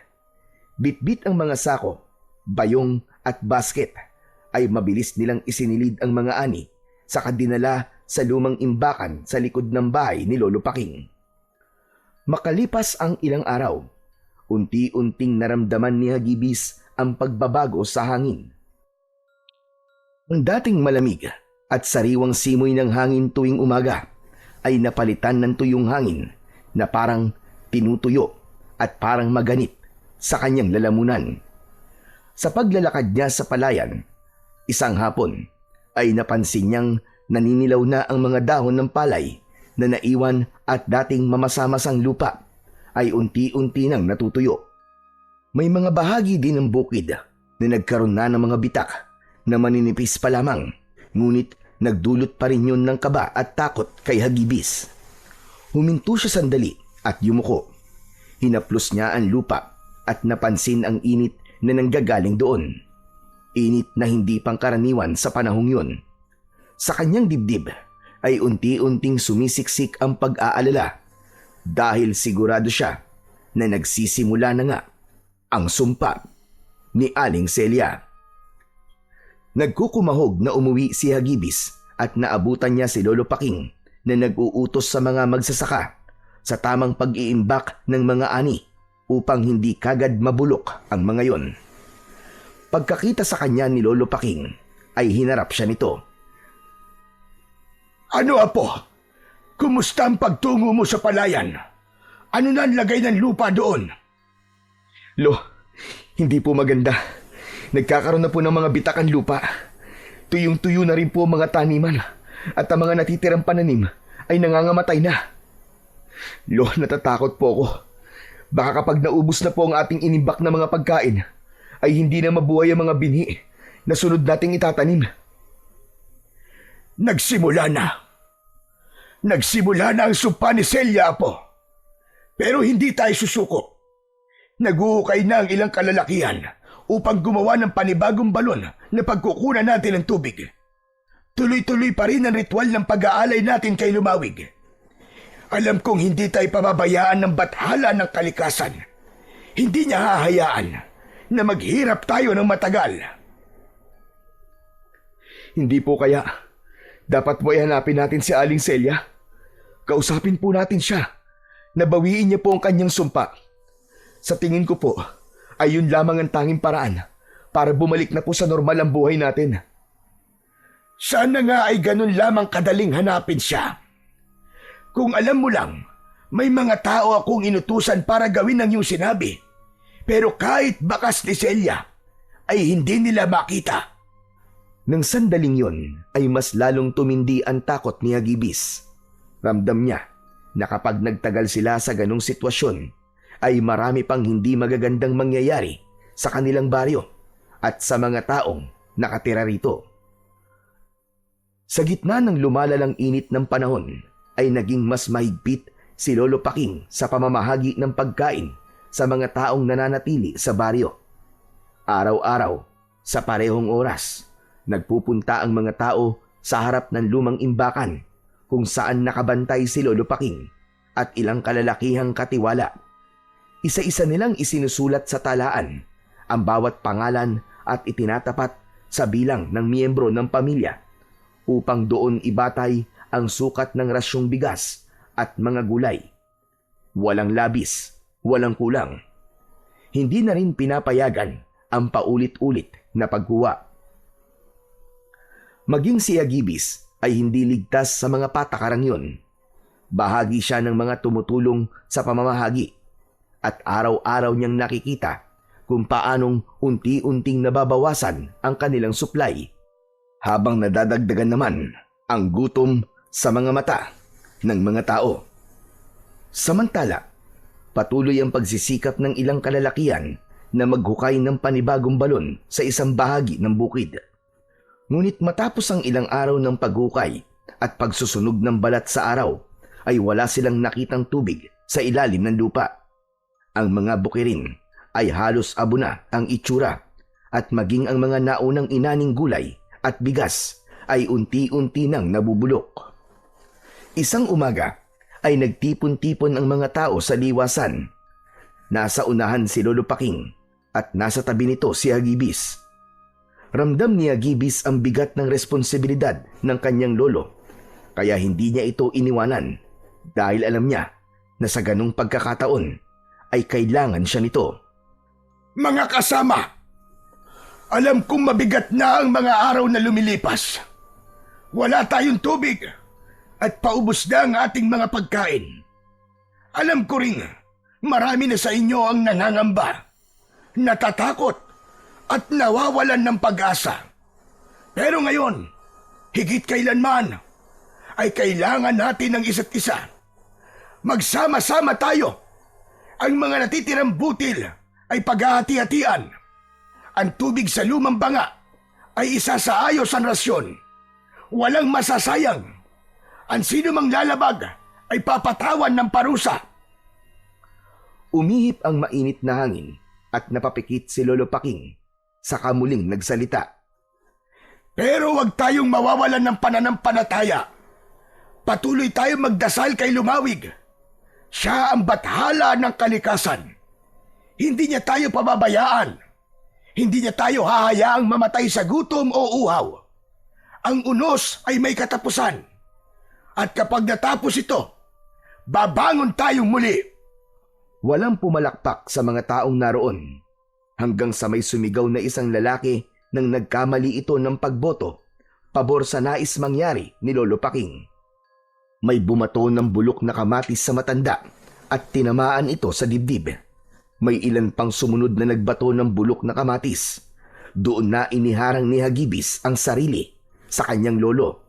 Bitbit ang mga sako, bayong at basket ay mabilis nilang isinilid ang mga ani saka dinala sa lumang imbakan sa likod ng bahay ni Lolo Paking. Makalipas ang ilang araw, unti-unting naramdaman ni Hagibis ang pagbabago sa hangin. Ang dating malamig at sariwang simoy ng hangin tuwing umaga ay napalitan ng tuyong hangin na parang tinutuyo at parang maganit sa kanyang lalamunan. Sa paglalakad niya sa palayan, isang hapon ay napansin niyang naninilaw na ang mga dahon ng palay na naiwan at dating mamasamasang lupa ay unti-unti nang natutuyo. May mga bahagi din ng bukid na nagkaroon na ng mga bitak na maninipis pa lamang, ngunit nagdulot pa rin yun ng kaba at takot kay Hagibis. Huminto siya sandali at yumuko. Hinaplos niya ang lupa at napansin ang init na nanggagaling doon. Init na hindi pangkaraniwan sa panahong yun. Sa kanyang dibdib ay unti-unting sumisiksik ang pag-aalala. dahil sigurado siya na nagsisimula na nga ang sumpa ni Aling Celia. Nagkukumahog na umuwi si Hagibis at naabutan niya si Lolo Paking na nag-uutos sa mga magsasaka sa tamang pag-iimbak ng mga ani upang hindi kagad mabulok ang mga yon. Pagkakita sa kanya ni Lolo Paking ay hinarap siya nito. Ano, Apo? Kumusta ang pagtungo mo sa palayan? Ano na ang lagay ng lupa doon? Lo, hindi po maganda. Nagkakaroon na po ng mga bitakan lupa. Tuyong-tuyo na rin po ang mga taniman at ang mga natitirang pananim ay nangangamatay na. Lo, natatakot po ako. Baka kapag naubos na po ang ating inimbak na mga pagkain, ay hindi na mabuhay ang mga binhi na sunod nating itatanim. Nagsimula na. Nagsimula na ang sumpa ni Celia, Apo. Pero hindi tayo susuko. Naguhukay na ang ilang kalalakihan upang gumawa ng panibagong balon na pagkukunan natin ng tubig. Tuloy-tuloy pa rin ang ritual ng pag-aalay natin kay Lumawig. Alam kong hindi tayo pababayaan ng bathala ng kalikasan. Hindi niya hahayaan na maghirap tayo ng matagal. Hindi po kaya. Dapat po hanapin natin si Aling Celia. Kausapin po natin siya. Nabawiin niya po ang kanyang sumpa. Sa tingin ko po, ay yun lamang ang tanging paraan para bumalik na po sa normal ang buhay natin. Sana nga ay ganun lamang kadaling hanapin siya. Kung alam mo lang, may mga tao akong inutusan para gawin ang iyong sinabi. Pero kahit bakas ni Celia, ay hindi nila makita. Nang sandaling yon ay mas lalong tumindi ang takot ni Hagibis. Ramdam niya na kapag nagtagal sila sa ganong sitwasyon, ay marami pang hindi magagandang mangyayari sa kanilang baryo at sa mga taong nakatira rito. Sa gitna ng lumalalang init ng panahon, ay naging mas mahigpit si Lolo Paking sa pamamahagi ng pagkain sa mga taong nananatili sa baryo. Araw-araw, sa parehong oras, nagpupunta ang mga tao sa harap ng lumang imbakan kung saan nakabantay si Lolo Paking at ilang kalalakihang katiwala. Isa-isa nilang isinusulat sa talaan ang bawat pangalan at itinatapat sa bilang ng miyembro ng pamilya upang doon ibatay ang sukat ng rasyong bigas at mga gulay. Walang labis, walang kulang. Hindi na rin pinapayagan ang paulit-ulit na pagkuha. Maging si Hagibis ay hindi ligtas sa mga patakarang yon. Bahagi siya ng mga tumutulong sa pamamahagi at araw-araw niyang nakikita kung paanong unti-unting nababawasan ang kanilang supply habang nadadagdagan naman ang gutom sa mga mata ng mga tao. Samantala, patuloy ang pagsisikap ng ilang kalalakihan na maghukay ng panibagong balon sa isang bahagi ng bukid. Ngunit matapos ang ilang araw ng paghukay at pagsusunog ng balat sa araw, ay wala silang nakitang tubig sa ilalim ng lupa. Ang mga bukirin ay halos abo na ang itsura at maging ang mga naunang inaning gulay at bigas ay unti-unti nang nabubulok. Isang umaga ay nagtipon-tipon ang mga tao sa liwasan. Nasa unahan si Lolo Paking at nasa tabi nito si Hagibis. Ramdam ni Hagibis ang bigat ng responsibilidad ng kanyang lolo, kaya hindi niya ito iniwanan dahil alam niya na sa ganung pagkakataon ay kailangan siya nito. Mga kasama, alam kong mabigat na ang mga araw na lumilipas. Wala tayong tubig at paubos na ang ating mga pagkain. Alam ko rin, marami na sa inyo ang nangangamba, natatakot at nawawalan ng pag-asa. Pero ngayon, higit kailanman, ay kailangan natin ng isa't isa. Magsama-sama tayo. Ang mga natitirang butil ay paghahati-hatian. Ang tubig sa lumang banga ay isa sa ayos ang rasyon. Walang masasayang. Ang sino mang lalabag ay papatawan ng parusa. Umihip ang mainit na hangin at napapikit si Lolo Paking, saka muling nagsalita. Pero huwag tayong mawawalan ng pananampalataya. Patuloy tayong magdasal kay Lumawig. Siya ang bathala ng kalikasan. Hindi niya tayo pababayaan. Hindi niya tayo hahayaang mamatay sa gutom o uhaw. Ang unos ay may katapusan. At kapag natapos ito, babangon tayong muli. Walang pumalakpak sa mga taong naroon hanggang sa may sumigaw na isang lalaki nang nagkamali ito ng pagboto pabor sa nais mangyari ni Lolo Paking. May bumato ng bulok na kamatis sa matanda at tinamaan ito sa dibdib. May ilan pang sumunod na nagbato ng bulok na kamatis. Doon na iniharang ni Hagibis ang sarili sa kanyang lolo.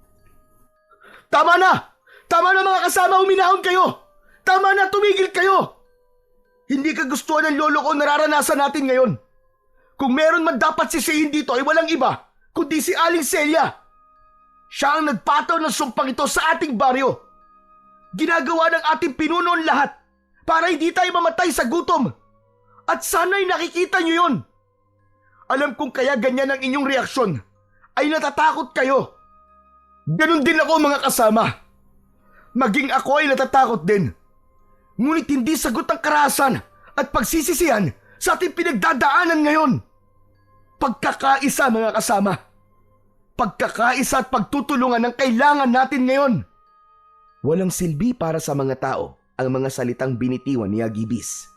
Tama na! Tama na mga kasama, uminahon kayo! Tama na, tumigil kayo! Hindi kagustuhan ng lolo ko nararanasan natin ngayon. Kung meron man dapat sisihin dito ay walang iba, kundi si Aling Celia. Siya ang nagpataw ng sumpang ito sa ating baryo. Ginagawa ng ating pinuno ang lahat para hindi tayo mamatay sa gutom. At sana'y nakikita niyo yon. Alam kong kaya ganyan ang inyong reaksyon ay natatakot kayo. Ganon din ako mga kasama. Maging ako ay natatakot din. Ngunit hindi sagot ang karahasan at pagsisisihan sa ating pinagdadaanan ngayon. Pagkakaisa mga kasama. Pagkakaisa at pagtutulungan ang kailangan natin ngayon. Walang silbi para sa mga tao ang mga salitang binitiwan ni Hagibis.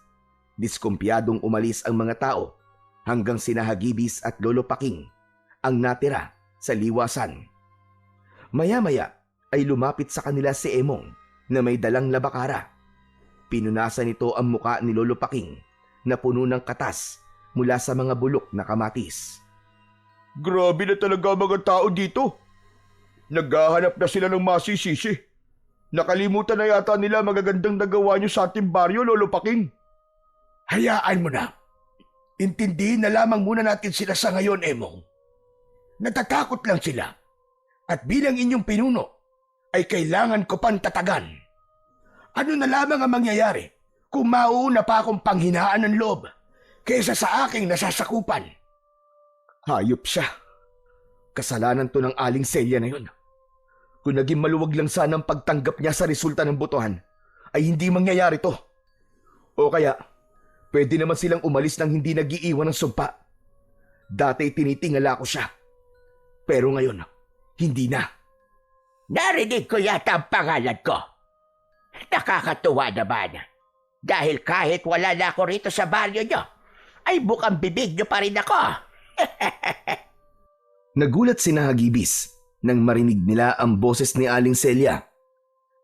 Diskumpiyadong umalis ang mga tao hanggang sina Hagibis at Lolo Paking ang natira sa liwasan. Maya-maya ay lumapit sa kanila si Emong na may dalang labakara. Pinunasan nito ang muka ni Lolo Paking na puno ng katas mula sa mga bulok na kamatis. Grabe na talaga mga tao dito. Naghahanap na sila ng masisisi. Nakalimutan na yata nila magagandang nagawa niyo sa ating baryo, Lolo Paking. Hayaan mo na. Intindihin na lamang muna natin sila sa ngayon, Emong. Natatakot lang sila. At bilang inyong pinuno, ay kailangan ko pang tatagan. Ano na lamang ang mangyayari kung mauuna pa akong panghinaan ng loob kaysa sa aking nasasakupan? Hayop siya. Kasalanan to ng Aling Celia na yun. Kung naging maluwag lang sana ang pagtanggap niya sa resulta ng botohan, ay hindi mangyayari to. O kaya, pwede naman silang umalis nang hindi nag-iiwan ng sumpa. Dati tinitingala ko siya. Pero ngayon, hindi na. Narinig ko yata ang pangalan ko. Nakakatuwa naman. Dahil kahit wala na ako rito sa baryo nyo, ay bukang bibig nyo pa rin ako. Nagulat sina Hagibis nang marinig nila ang boses ni Aling Celia.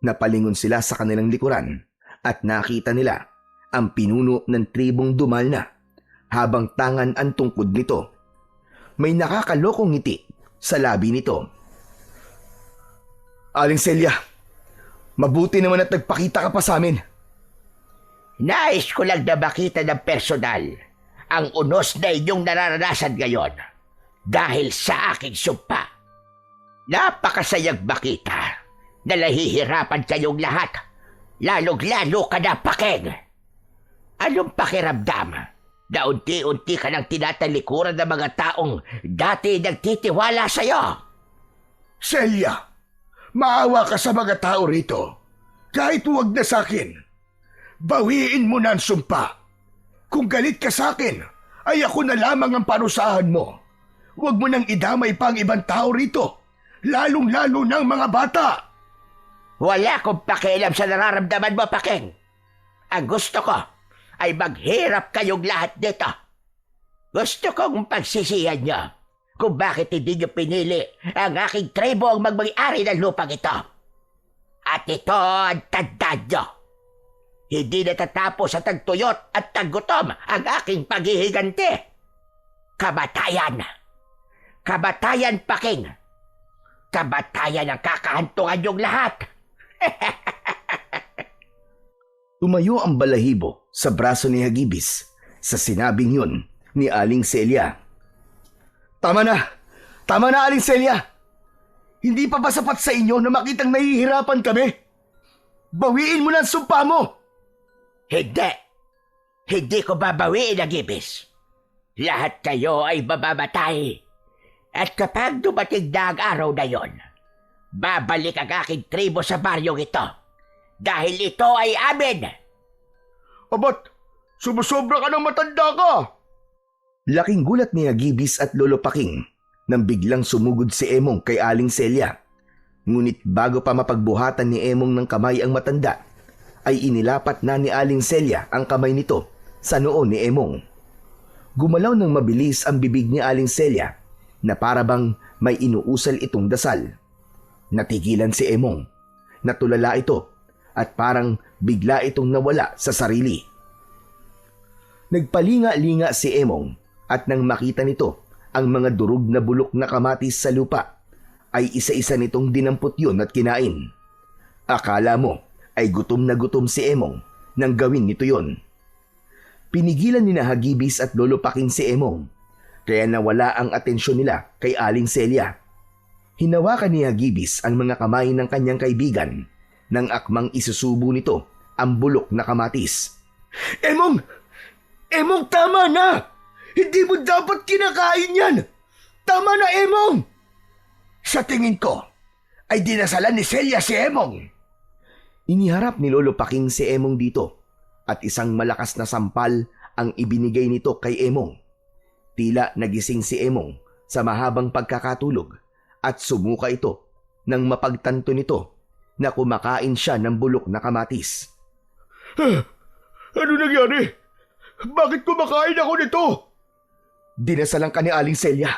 Napalingon sila sa kanilang likuran at nakita nila ang pinuno ng tribong Dumalna habang tangan ang tungkod nito. May nakakalokong ngiti sa labi nito. Aling Celia, mabuti naman at nagpakita ka pa sa amin. Nais ko lang na makita ng personal ang unos na inyong nararanasan ngayon dahil sa aking sumpa. Napakasayang makita na nahihirapan kayong lahat, lalong-lalo ka na, Paking. Anong pakiramdam na unti-unti ka nang tinatalikuran ng mga taong dati nagtitiwala sa'yo? Celia, maawa ka sa mga tao rito. Kahit huwag na sa akin. Bawiin mo na ang sumpa. Kung galit ka sa akin, ay ako na lamang ang parusahan mo. Huwag mo nang idamay pa ang ibang tao rito, lalong-lalo ng mga bata. Wala akong pakialam sa nararamdaman mo, Paking. Ang gusto ko ay maghirap kayong lahat dito. Gusto kong pagsisihan nyo kung bakit hindi nyo pinili ang aking tribo ang magmay-ari ng lupang ito. At ito ang tandaan nyo. Hindi natatapos at tagtuyot at taggutom ang aking paghihiganti. Kamatayan. Kamatayan, Paking. Kamatayan ang kakahantungan yung lahat. Tumayo ang balahibo sa braso ni Hagibis sa sinabing yun ni Aling Celia. Tama na! Tama na, Aling Celia! Hindi pa ba sapat sa inyo na makitang nahihirapan kami? Bawiin mo na ang sumpa mo! Hindi. Hindi ko babawiin ang ibis. Lahat kayo ay mamamatay. At kapag dumating na ang araw na yon, babalik ang aking tribo sa baryong ito dahil ito ay amin. Abat, sumusobra ka ng matanda ka. Laking gulat ni Hagibis at Lolo Paking nang biglang sumugod si Emong kay Aling Celia. Ngunit bago pa mapagbuhatan ni Emong ng kamay ang matanda, ay inilapat na ni Aling Celia ang kamay nito sa noo ni Emong. Gumalaw ng mabilis ang bibig ni Aling Celia na para bang may inuusal itong dasal. Natigilan si Emong, natulala ito at parang bigla itong nawala sa sarili. Nagpalinga-linga si Emong at nang makita nito ang mga durog na bulok na kamatis sa lupa, ay isa-isa nitong dinampot yun at kinain. Akala mo ay gutom na gutom si Emong nang gawin nito yon. Pinigilan ni na Hagibis at Lolo Paking si Emong, kaya nawala ang atensyon nila kay Aling Celia. Hinawakan ni Hagibis ang mga kamay ng kanyang kaibigan nang akmang isusubo nito ang bulok na kamatis. Emong! Emong, tama na! Hindi mo dapat kinakain yan! Tama na, Emong! Sa tingin ko, ay dinasalan ni Celia si Emong. Iniharap ni Lolo Paking si Emong dito at isang malakas na sampal ang ibinigay nito kay Emong. Tila nagising si Emong sa mahabang pagkakatulog at sumuka ito nang mapagtanto nito na kumakain siya ng bulok na kamatis. Ano nangyari? Bakit kumakain ako nito? Dinasalan ka ni Aling Celia.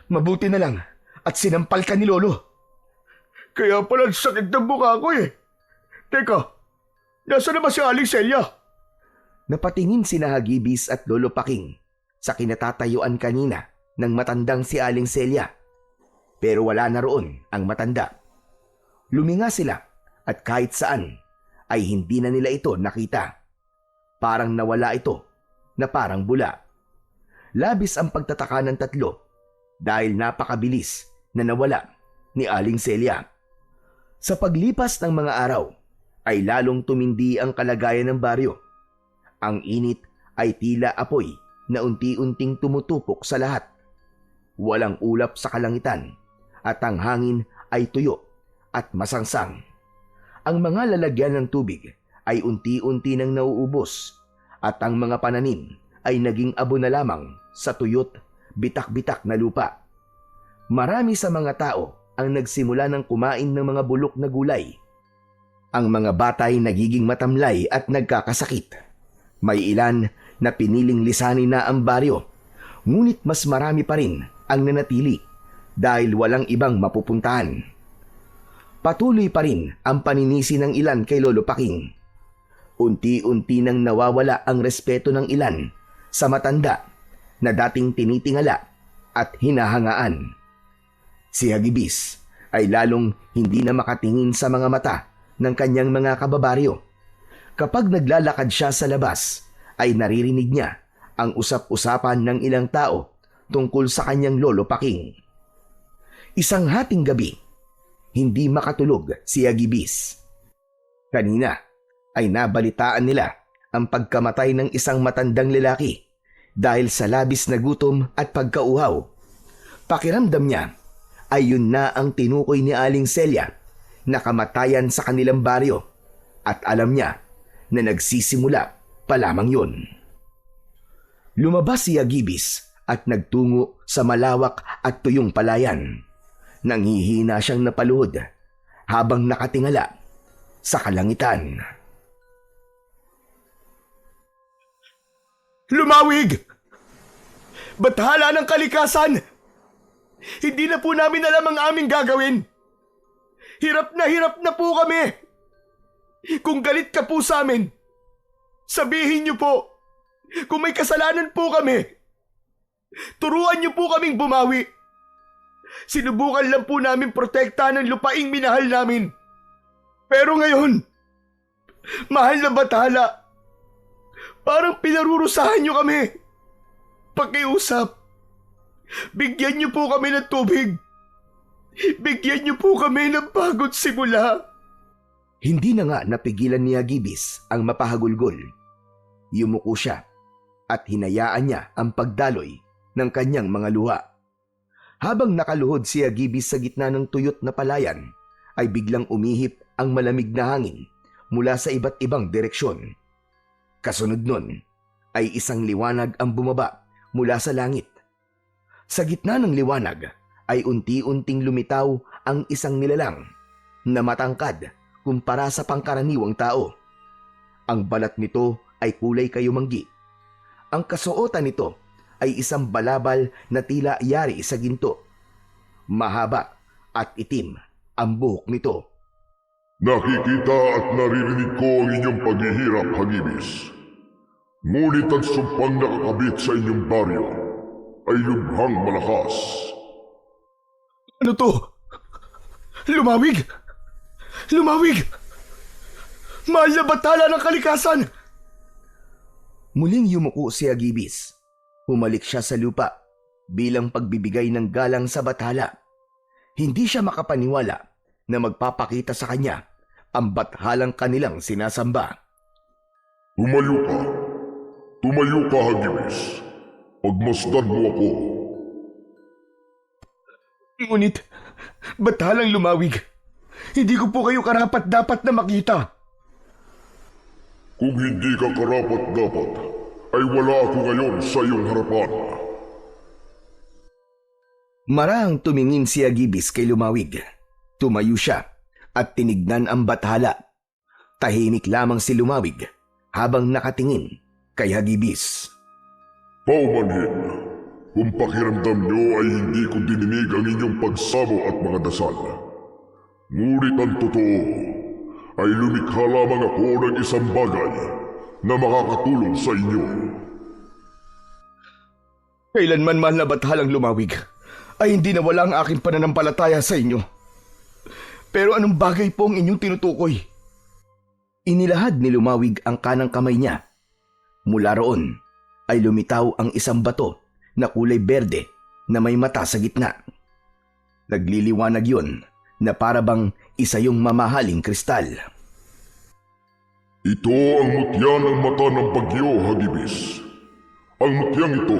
Mabuti na lang at sinampal ka ni Lolo. Kaya pala sakit ng mukha ko eh. Teka, nasa na ba si Aling Celia? Napatingin si Hagibis at Lolo Paking sa kinatatayuan kanina ng matandang si Aling Celia. Pero wala na roon ang matanda. Luminga sila at kahit saan ay hindi na nila ito nakita. Parang nawala ito na parang bula. Labis ang pagtataka ng tatlo dahil napakabilis na nawala ni Aling Celia. Sa paglipas ng mga araw ay lalong tumindi ang kalagayan ng baryo. Ang init ay tila apoy na unti-unting tumutupok sa lahat. Walang ulap sa kalangitan at ang hangin ay tuyo at masangsang. Ang mga lalagyan ng tubig ay unti-unti nang nauubos at ang mga pananim ay naging abo na lamang sa tuyot, bitak-bitak na lupa. Marami sa mga tao ang nagsimula ng kumain ng mga bulok na gulay. Ang mga bata ay nagiging matamlay at nagkakasakit. May ilan na piniling lisanin na ang baryo, ngunit mas marami pa rin ang nanatili dahil walang ibang mapupuntahan. Patuloy pa rin ang paninisi ng ilan kay Lolo Paking. Unti-unti nang nawawala ang respeto ng ilan sa matanda na dating tinitingala at hinahangaan. Si Hagibis ay lalong hindi na makatingin sa mga mata ng kanyang mga kababaryo. Kapag naglalakad siya sa labas, ay naririnig niya ang usap-usapan ng ilang tao tungkol sa kanyang Lolo Paking. Isang hating gabi, hindi makatulog si Hagibis. Kanina ay nabalitaan nila ang pagkamatay ng isang matandang lalaki dahil sa labis na gutom at pagkauhaw. Pakiramdam niya ay yun na ang tinukoy ni Aling Celia na kamatayan sa kanilang baryo at alam niya na nagsisimula pa lamang yun. Lumabas si Hagibis at nagtungo sa malawak at tuyong palayan. Nanghihina siyang napaluhod habang nakatingala sa kalangitan. Lumawig! Bathala ng kalikasan! Hindi na po namin alam ang aming gagawin. Hirap na po kami. Kung galit ka po sa amin, sabihin niyo po. Kung may kasalanan po kami, turuan niyo po kaming bumawi. Sinubukan lang po namin protektahan ng lupaing minahal namin. Pero ngayon, mahal na bathala, parang pinarurusahan niyo kami. Pakiusap, bigyan niyo po kami ng tubig. Bigyan niyo po kami ng bagong simula. Hindi na nga napigilan ni Hagibis ang mapahagulgol. Yumuko siya at hinayaan niya ang pagdaloy ng kanyang mga luha. Habang nakaluhod si Hagibis sa gitna ng tuyot na palayan, ay biglang umihip ang malamig na hangin mula sa iba't ibang direksyon. Kasunod nun ay isang liwanag ang bumaba mula sa langit. Sa gitna ng liwanag ay unti-unting lumitaw ang isang nilalang na matangkad kumpara sa pangkaraniwang tao. Ang balat nito ay kulay kayumanggi. Ang kasuotan nito ay isang balabal na tila yari sa ginto. Mahaba at itim ang buhok nito. Nakikita at naririnig ko ang inyong paghihirap, Hagibis. Ngunit ang sumpang nakakabit sa inyong baryo ay lubhang malakas. Ano to? Lumawig! Lumawig! Mahal na bathala ng kalikasan! Muling yumuko si Hagibis. Humalik siya sa lupa bilang pagbibigay ng galang sa bathala. Hindi siya makapaniwala na magpapakita sa kanya ang bathalang kanilang sinasamba. Tumayo ka. Tumayo ka, Hagibis. Pagmasdan mo ako. Ngunit, bathalang Lumawig, hindi ko po kayo karapat-dapat na makita. Kung hindi ka karapat-dapat, ay wala ako ngayon sa iyong harapan. Marahang tumingin si Hagibis kay Lumawig. Tumayo siya at tinignan ang bathala. Tahimik lamang si Lumawig habang nakatingin kay Hagibis. Paumanhin, kung pakiramdam nyo ay hindi ko dininig ang inyong pagsamo at mga dasal. Ngunit ang totoo ay lumikha lamang ako ng isang bagay na makakatulong sa inyo. Kailanman mahal na bathalang Lumawig, ay hindi nawala ang aking pananampalataya sa inyo. Pero anong bagay po ang inyong tinutukoy? Inilahad ni Lumawig ang kanang kamay niya. Mula roon ay lumitaw ang isang bato na kulay berde na may mata sa gitna. Nagliliwanag yun na parabang isa yung mamahaling kristal. Ito ang mutya ng mata ng bagyo, Hagibis. Ang mutyang ito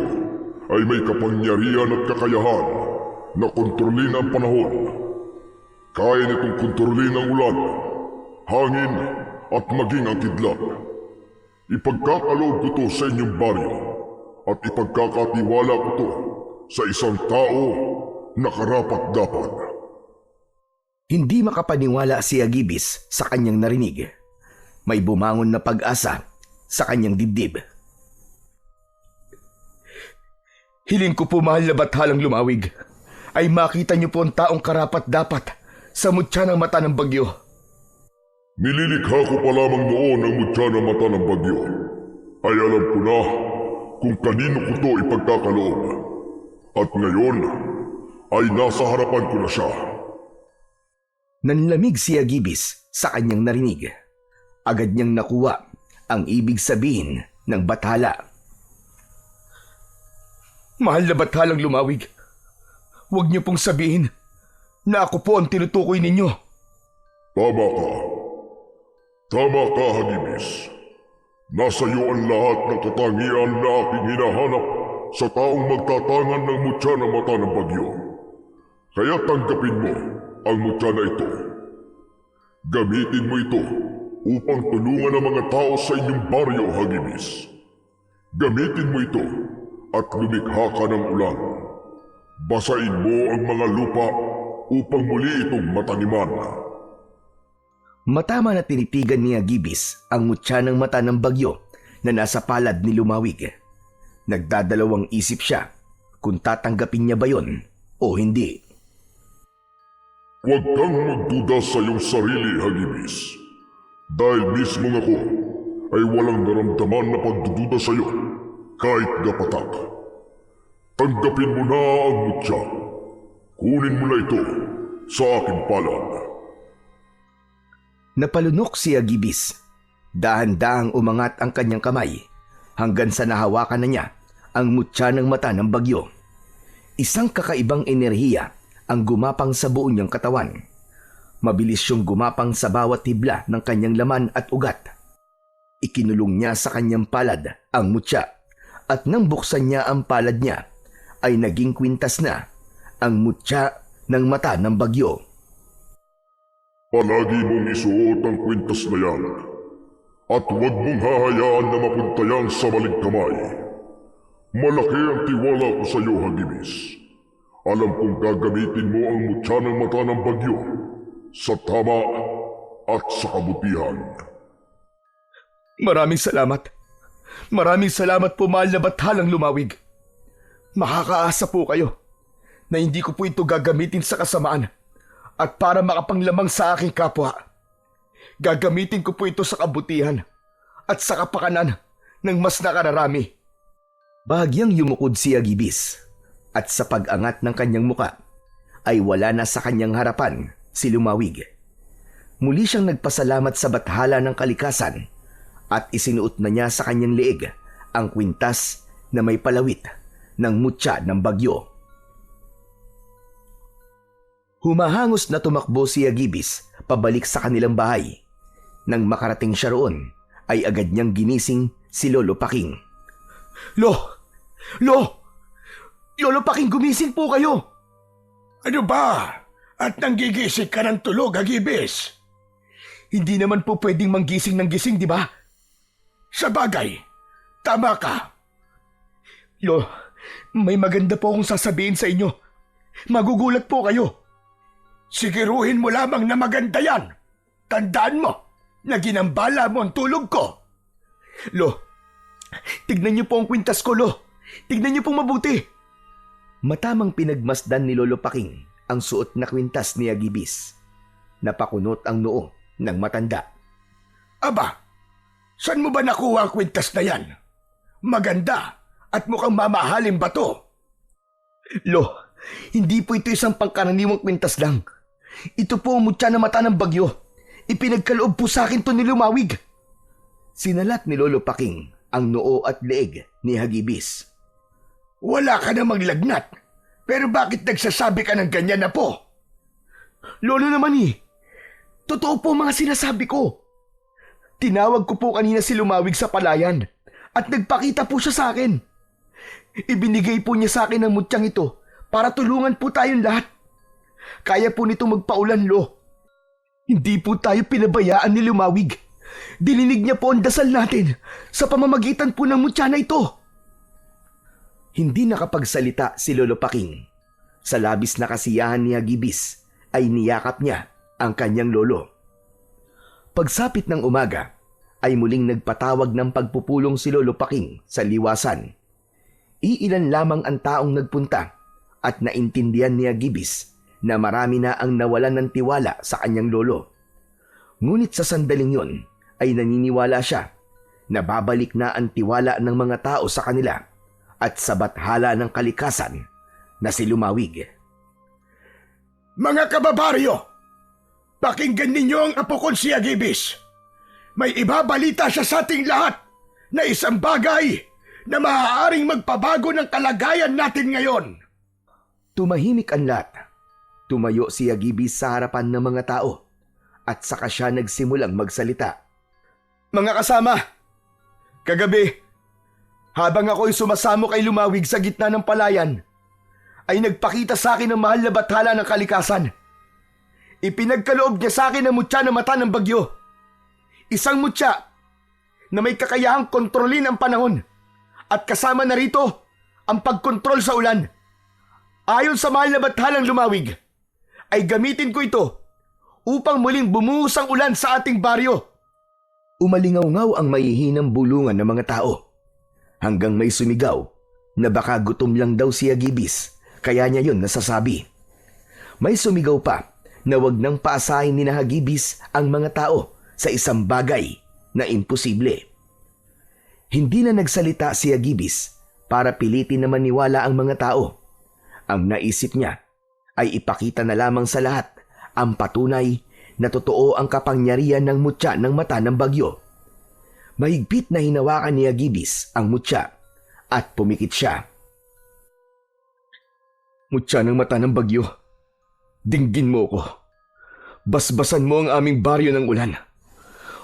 ay may kapangyarihan at kakayahan na kontrolin ang panahon. Kaya nitong kontrolin ang ulan, hangin at maging ang kidlat. Ipagkakaloob ko to sa inyong baryo at ipagkakatiwala ko to sa isang tao na karapat-dapat. Hindi makapaniwala si Hagibis sa kanyang narinig. May bumangon na pag-asa sa kanyang dibdib. Hiling ko po mahal na bathalang Lumawig, ay makita niyo po ang taong karapat-dapat sa mutya ng mata ng bagyo. Nililikha ko pa lamang noon ang mutya ng mata ng bagyo. Ay alam ko na kung kanino ko to ipagkakaloob. At ngayon ay nasa harapan ko na siya. Nanlamig si Hagibis sa kanyang narinig. Agad niyang nakuha ang ibig sabihin ng bathala. Mahal na bathalang Lumawig, huwag niyo pong sabihin na ako po ang tinutukoy ninyo. Tama ka. Tama ka, Hagibis. Nasa iyo ang lahat ng katangian na aking hinahanap sa taong magtatangan ng mutya ng mata ng bagyo. Kaya tanggapin mo ang mutya na ito. Gamitin mo ito upang tulungan ang mga tao sa inyong baryo, Hagibis. Gamitin mo ito at lumikha ka ng ulan. Basain mo ang mga lupa upang muli itong mataniman. Matama na tinitigan ni Hagibis ang mutya ng mata ng bagyo na nasa palad ni Lumawig. Nagdadalawang isip siya kung tatanggapin niya ba yon o hindi. Huwag kang magduda sa iyong sarili, Hagibis. Dahil mismo ako ay walang naramdaman na pagdududa sa iyo kahit gapatak. Tanggapin mo na ang mutya. Kunin mo na ito sa aking palad. Napalunok si Hagibis. Dahan-dahang umangat ang kanyang kamay hanggang sa nahawakan na niya ang mutya ng mata ng bagyo. Isang kakaibang enerhiya ang gumapang sa buo niyang katawan. Mabilis siyang gumapang sa bawat tibla ng kanyang laman at ugat. Ikinulong niya sa kanyang palad ang mutya at nang buksan niya ang palad niya ay naging kwintas na ang mutya ng mata ng bagyo. Palagi mong isuot ang kwintas na yan. At huwag mong hahayaan na mapunta yan sa maling kamay. Malaki ang tiwala ko sa iyo, Hagibis. Alam kong gagamitin mo ang mutya ng mata ng bagyo sa tama at sa kabutihan. Maraming salamat. Maraming salamat po, mahal na Bathalang Lumawig. Makakaasa po kayo na hindi ko po ito gagamitin sa kasamaan at para makapanglamang sa aking kapwa. Gagamitin ko po ito sa kabutihan at sa kapakanan ng mas nakararami. Bahagyang yumukod si Agibis at sa pag-angat ng kanyang muka ay wala na sa kanyang harapan si Lumawig. Muli siyang nagpasalamat sa bathala ng kalikasan at isinuot na niya sa kanyang leeg ang kwintas na may palawit ng mutya ng bagyo. Humahangos na tumakbo si Agibis pabalik sa kanilang bahay. Nang makarating siya roon, ay agad niyang ginising si Lolo Paking. Lolo Paking, gumising po kayo! Ano ba? At nanggigising ka ng tulog, Agibis? Hindi naman po pwedeng manggising ng gising, di ba? Sa bagay, tama ka. May maganda po akong sasabihin sa inyo. Magugulat po kayo. Siguruhin mo lamang na maganda yan. Tandaan mo na ginambala mo ang tulog ko. Tignan niyo po ang kwintas ko, Tignan niyo po mabuti. Matamang pinagmasdan ni Lolo Paking ang suot na kwintas ni Agibis. Napakunot ang noo ng matanda. Aba, saan mo ba nakuha ang kwintas na yan? Maganda at mukhang mamahalin ba to? Hindi po ito isang pangkaraniwang kwintas lang. Ito po ang mutya na mata ng bagyo. Ipinagkaloob po sa akin to ni Lumawig. Sinalat ni Lolo Paking ang noo at leeg ni Hagibis. Wala ka namang lagnat, pero bakit nagsasabi ka ng ganyan na po? Lolo naman totoo po mga sinasabi ko. Tinawag ko po kanina si Lumawig sa palayan at nagpakita po siya sa akin. Ibinigay po niya sa akin ang mutyang ito para tulungan po tayong lahat. Kaya po nito magpaulan, Hindi po tayo pinabayaan ni Lumawig. Dilinig niya po ang dasal natin sa pamamagitan po ng mutya na ito. Hindi nakapagsalita si Lolo Paking. Sa labis na kasiyahan ni Hagibis ay niyakap niya ang kanyang lolo. Pagsapit ng umaga ay muling nagpatawag ng pagpupulong si Lolo Paking sa liwasan. Iilan lamang ang taong nagpunta at naintindihan ni Agibis na marami na ang nawalan ng tiwala sa kanyang lolo. Ngunit sa sandaling yon ay naniniwala siya na babalik na ang tiwala ng mga tao sa kanila at sa bathala ng kalikasan na si Lumawig. Mga kababaryo, pakinggan ninyo ang apo kong si Agibis. May ibabalita siya sa ating lahat na isang bagay na maaaring magpabago ng kalagayan natin ngayon. Tumahimik ang lahat. Tumayo si Agibis sa harapan ng mga tao at saka siya nagsimulang magsalita. Mga kasama, kagabi, habang ako'y sumasamo kay Lumawig sa gitna ng palayan, ay nagpakita sa akin ng mahal na bathala ng kalikasan. Ipinagkaloob niya sa akin ang mutya na mata ng bagyo. Isang mutya na may kakayahang kontrolin ang panahon at kasama na rito ang pagkontrol sa ulan. Ayon sa mahal na bathalang Lumawig, ay gamitin ko ito upang muling bumuhos ang ulan sa ating baryo. Umalingaw-ngaw ang mahihinang bulungan ng mga tao hanggang may sumigaw na baka gutom lang daw si Agibis kaya niya yun nasasabi. May sumigaw pa na wag nang paasahin ni na Agibis ang mga tao sa isang bagay na imposible. Hindi na nagsalita si Agibis para pilitin na maniwala ang mga tao. Ang naisip niya ay ipakita na lamang sa lahat ang patunay na totoo ang kapangyarihan ng mutya ng mata ng bagyo. Mahigpit na hinawakan ni Agibis ang mutya at pumikit siya. Mutya ng mata ng bagyo, dinggin mo ko. Basbasan mo ang aming baryo ng ulan.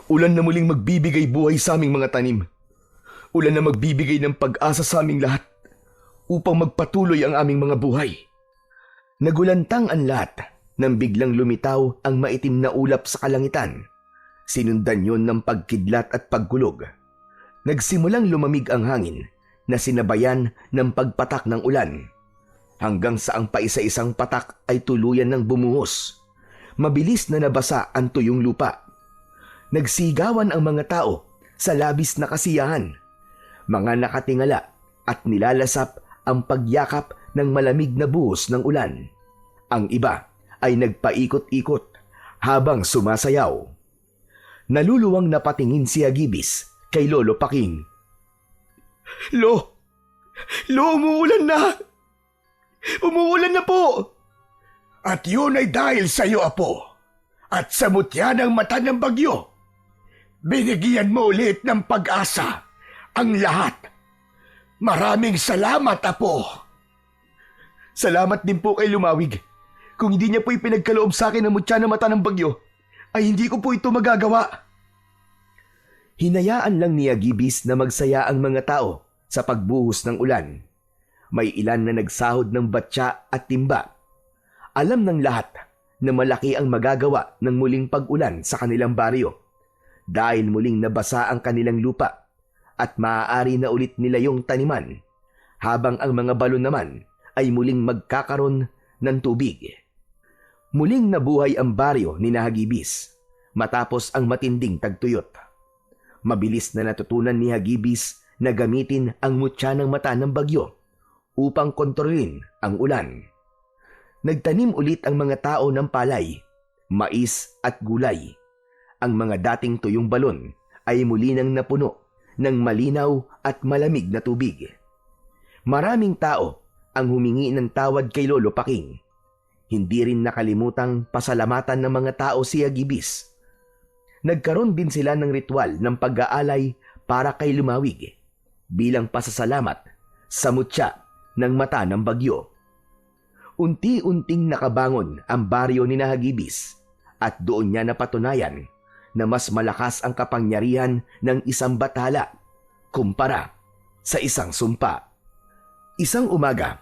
Ulan na muling magbibigay buhay sa aming mga tanim. Ulan na magbibigay ng pag-asa sa aming lahat upang magpatuloy ang aming mga buhay. Nagulantang ang lahat nang biglang lumitaw ang maitim na ulap sa kalangitan. Sinundan yon ng pagkidlat at pagkulog. Nagsimulang lumamig ang hangin na sinabayan ng pagpatak ng ulan. Hanggang sa ang paisa-isang patak ay tuluyan ng bumuhos. Mabilis na nabasa ang tuyong lupa. Nagsigawan ang mga tao sa labis na kasiyahan. Mga nakatingala at nilalasap ang pagyakap ng malamig na buhos ng ulan. Ang iba ay nagpaikot-ikot habang sumasayaw. Naluluwang napatingin si Agibis kay Lolo Paking. Lo, umuulan na! Umuulan na po! At yun ay dahil sa iyo, Apo, at sa mutya ng mata ng bagyo. Binigyan mo ulit ng pag-asa ang lahat. Maraming salamat, Apo. Salamat din po kay Lumawig. Kung hindi niya po ipinagkaloob sa akin ang mutya ng mata ng bagyo, ay hindi ko po ito magagawa. Hinayaan lang ni Agibis na magsaya ang mga tao sa pagbuhos ng ulan. May ilan na nagsahod ng batya at timba. Alam ng lahat na malaki ang magagawa ng muling pag-ulan sa kanilang baryo dahil muling nabasa ang kanilang lupa at maaari na ulit nila yung taniman habang ang mga balon naman ay muling magkakaroon ng tubig. Muling nabuhay ang baryo ni Hagibis matapos ang matinding tagtuyot. Mabilis na natutunan ni Hagibis na gamitin ang mutya ng mata ng bagyo upang kontrolin ang ulan. Nagtanim ulit ang mga tao ng palay, mais at gulay. Ang mga dating tuyong balon ay muli nang napuno ng malinaw at malamig na tubig. Maraming tao ang humingi ng tawad kay Lolo Paking. Hindi rin nakalimutang pasalamatan ng mga tao si Agibis. Nagkaroon din sila ng ritual ng pag-aalay para kay Lumawig bilang pasasalamat sa mutya ng mata ng bagyo. Unti-unting nakabangon ang baryo ni Hagibis at doon niya napatunayan na mas malakas ang kapangyarihan ng isang bathala kumpara sa isang sumpa. Isang umaga,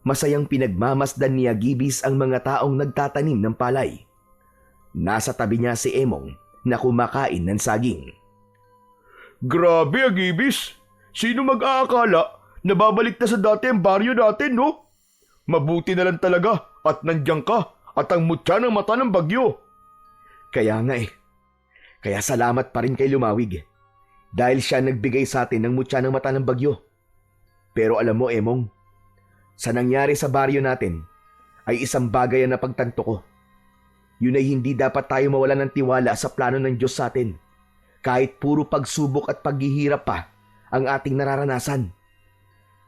masayang pinagmamasdan ni Agibis ang mga taong nagtatanim ng palay. Nasa tabi niya si Emong na kumakain ng saging. Grabe, Agibis! Sino mag-aakala na babalik na sa dati ang baryo natin, no? Mabuti na lang talaga at nandiyan ka at ang mutya ng mata ng bagyo. Kaya nga eh. Kaya salamat pa rin kay Lumawig dahil siya nagbigay sa atin ng mutya ng mata ng bagyo. Pero alam mo, Emong, sa nangyari sa baryo natin ay isang bagay na napagtanto ko. Yun ay hindi dapat tayo mawalan ng tiwala sa plano ng Diyos sa atin kahit puro pagsubok at paghihirap pa ang ating nararanasan.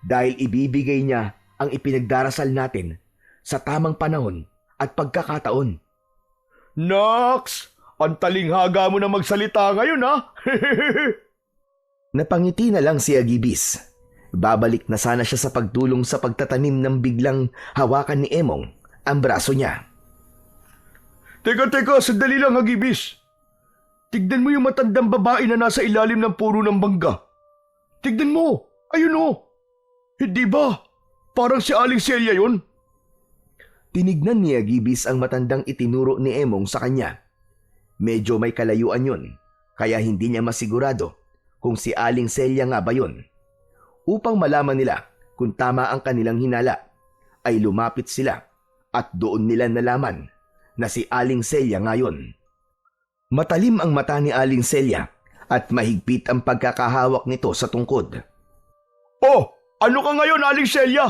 Dahil ibibigay niya ang ipinagdarasal natin sa tamang panahon at pagkakataon. Nox! Ang talinghaga mo na magsalita ngayon, ha? Napangiti na lang si Agibis. Babalik na sana siya sa pagtulong sa pagtatanim ng biglang hawakan ni Emong ang braso niya. Teka, sandali lang, Agibis. Tignan mo yung matandang babae na nasa ilalim ng puro ng bangga. Tignan mo! Ayun o! Hindi ba? Parang si Aling Celia yun. Tinignan ni Agibis ang matandang itinuro ni Emong sa kanya. Medyo may kalayuan yun, kaya hindi niya masigurado kung si Aling Celia nga ba yun. Upang malaman nila kung tama ang kanilang hinala, ay lumapit sila at doon nila nalaman na si Aling Celia nga yun. Matalim ang mata ni Aling Celia at mahigpit ang pagkakahawak nito sa tungkod. Oh! Ano ka ngayon, Aling Celia?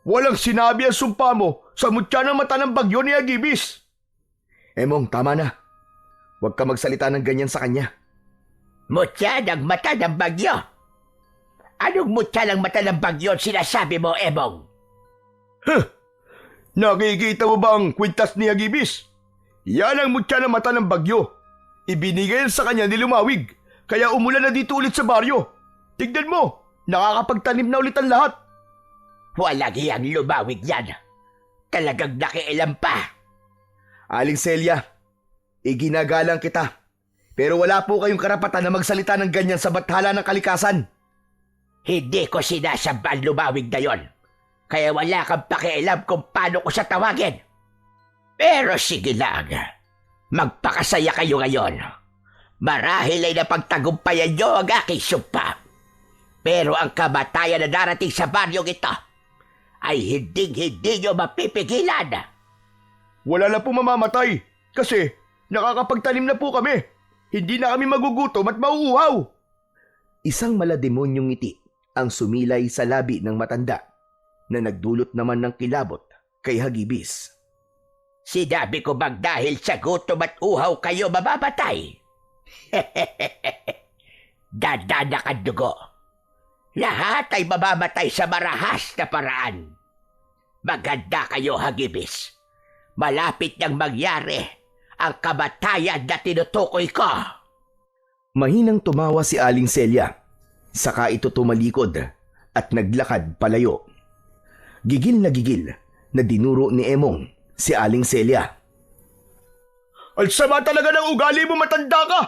Walang sinabi ang sumpa mo sa mutya ng mata ng bagyo ni Agibis. Emong, tama na. Huwag ka magsalita ng ganyan sa kanya. Mutya ng mata ng bagyo? Anong mutya ng mata ng bagyo sinasabi mo, Emong? Nakikita mo ba ang kwintas ni Agibis? Yan ang mutya ng mata ng bagyo. Ibinigay sa kanya ni Lumawig, kaya umulan na dito ulit sa baryo. Tignan mo! Nakakapagtanim na ulit ang lahat. Walang iyang Lumawig yan. Talagang nakialam pa. Aling Celia, iginagalang kita. Pero wala po kayong karapatan na magsalita ng ganyan sa bathala ng kalikasan. Hindi ko sinasamba ang Lumawig na yon. Kaya wala kang pakialam kung paano ko siya tawagin. Pero sige lang, magpakasaya kayo ngayon. Marahil ay napagtagumpayan nyo ang aking sumpa. Pero ang kamatayan na darating sa baryong ito ay hindi nyo mapipigilan. Wala na po mamamatay kasi nakakapagtanim na po kami. Hindi na kami magugutom at mauuhaw. Isang malademonyong ngiti ang sumilay sa labi ng matanda na nagdulot naman ng kilabot kay Hagibis. Sinabi ko bang dahil sa gutom at uhaw kayo mamamatay? Dadana ka dugo. Lahat ay mamamatay sa marahas na paraan. Maganda kayo, Hagibis. Malapit nang mangyari ang kamatayan na tinutukoy ko. Mahinang tumawa si Aling Celia. Saka ito tumalikod at naglakad palayo. Gigil na dinuro ni Emong si Aling Celia. Ang sama talaga ng ugali mo, matanda ka!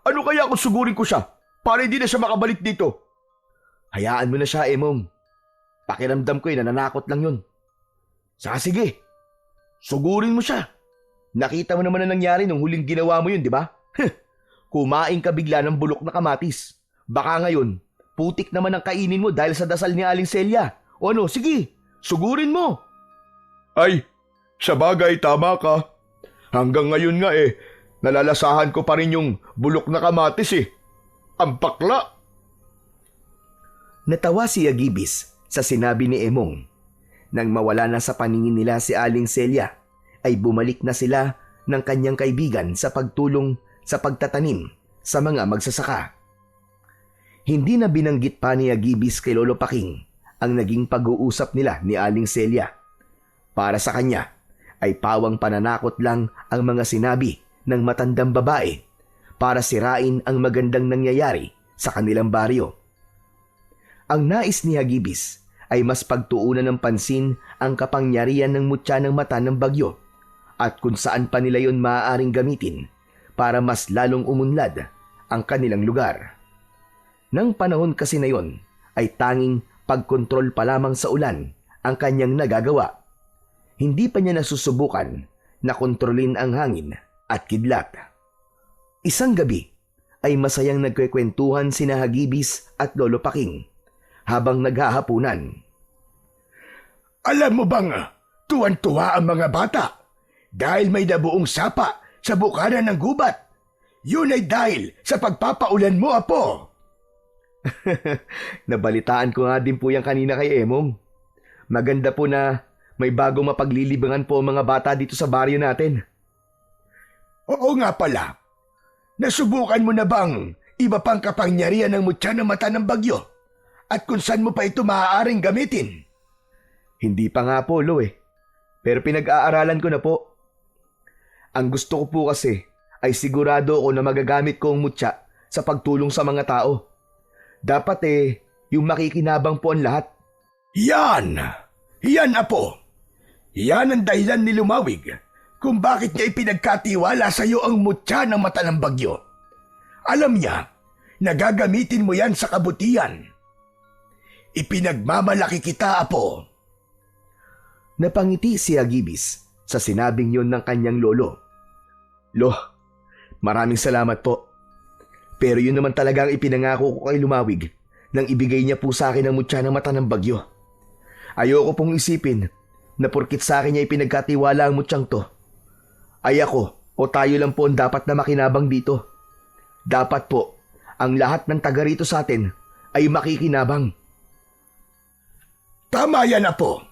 Ano kaya kung sugurin ko siya para hindi na siya makabalik dito? Hayaan mo na siya, Emong. Pakiramdam ko nananakot lang yun. Saka sige, sugurin mo siya. Nakita mo naman na nangyari nung huling ginawa mo yun, di ba? Kumain ka bigla ng bulok na kamatis. Baka ngayon, putik naman ang kainin mo dahil sa dasal ni Aling Celia. O ano, sige, sugurin mo. Ay, sa bagay, tama ka. Hanggang ngayon nga nalalasahan ko pa rin yung bulok na kamatis Ang bakla. Natawa si Hagibis sa sinabi ni Emong. Nang mawala na sa paningin nila si Aling Celia, ay bumalik na sila ng kanyang kaibigan sa pagtulong sa pagtatanim sa mga magsasaka. Hindi na binanggit pa ni Hagibis kay Lolo Paking ang naging pag-uusap nila ni Aling Celia. Para sa kanya ay pawang pananakot lang ang mga sinabi ng matandang babae para sirain ang magandang nangyayari sa kanilang baryo. Ang nais ni Hagibis ay mas pagtuunan ng pansin ang kapangyarihan ng mutya ng mata ng bagyo at kung saan pa nila yon maaaring gamitin para mas lalong umunlad ang kanilang lugar. Nang panahon kasi na yon ay tanging pagkontrol pa lamang sa ulan ang kanyang nagagawa. Hindi pa niya nasusubukan na kontrolin ang hangin at kidlat. Isang gabi ay masayang nagkwekwentuhan sina Hagibis at Lolo Paking habang naghahapunan. Alam mo bang tuwan-tuwa ang mga bata dahil may nabuong sapa sa bukanan ng gubat? Yun ay dahil sa pagpapaulan mo, Apo. Nabalitaan ko nga din po yan kanina kay Emong. Maganda po na may bagong mapaglilibangan po ang mga bata dito sa baryo natin. Oo nga pala. Nasubukan mo na bang iba pang kapangyarihan ng mutya ng mata ng bagyo? At kung saan mo pa ito maaaring gamitin? Hindi pa nga po, Lo Pero pinag-aaralan ko na po. Ang gusto ko po kasi ay sigurado ako na magagamit ko ang mutya sa pagtulong sa mga tao. Dapat yung makikinabang po ang lahat. Yan! Yan, Apo! Yan ang dahilan ni Lumawig kung bakit niya ipinagkatiwala sa iyo ang mutya ng mata ng bagyo. Alam niya na gagamitin mo yan sa kabutihan. Ipinagmamalaki kita, Apo. Napangiti si Hagibis sa sinabing yon ng kanyang lolo. Lo, maraming salamat po. Pero yun naman talaga ang ipinangako ko kay Lumawig nang ibigay niya po sa akin ang mutya ng mata ng bagyo. Ayoko pong isipin na porkit sa akin niya ipinagkatiwala ang mutyang to, ay ako o tayo lang po ang dapat na makinabang dito. Dapat po, ang lahat ng taga rito sa atin ay makikinabang. Tama yan, Apo.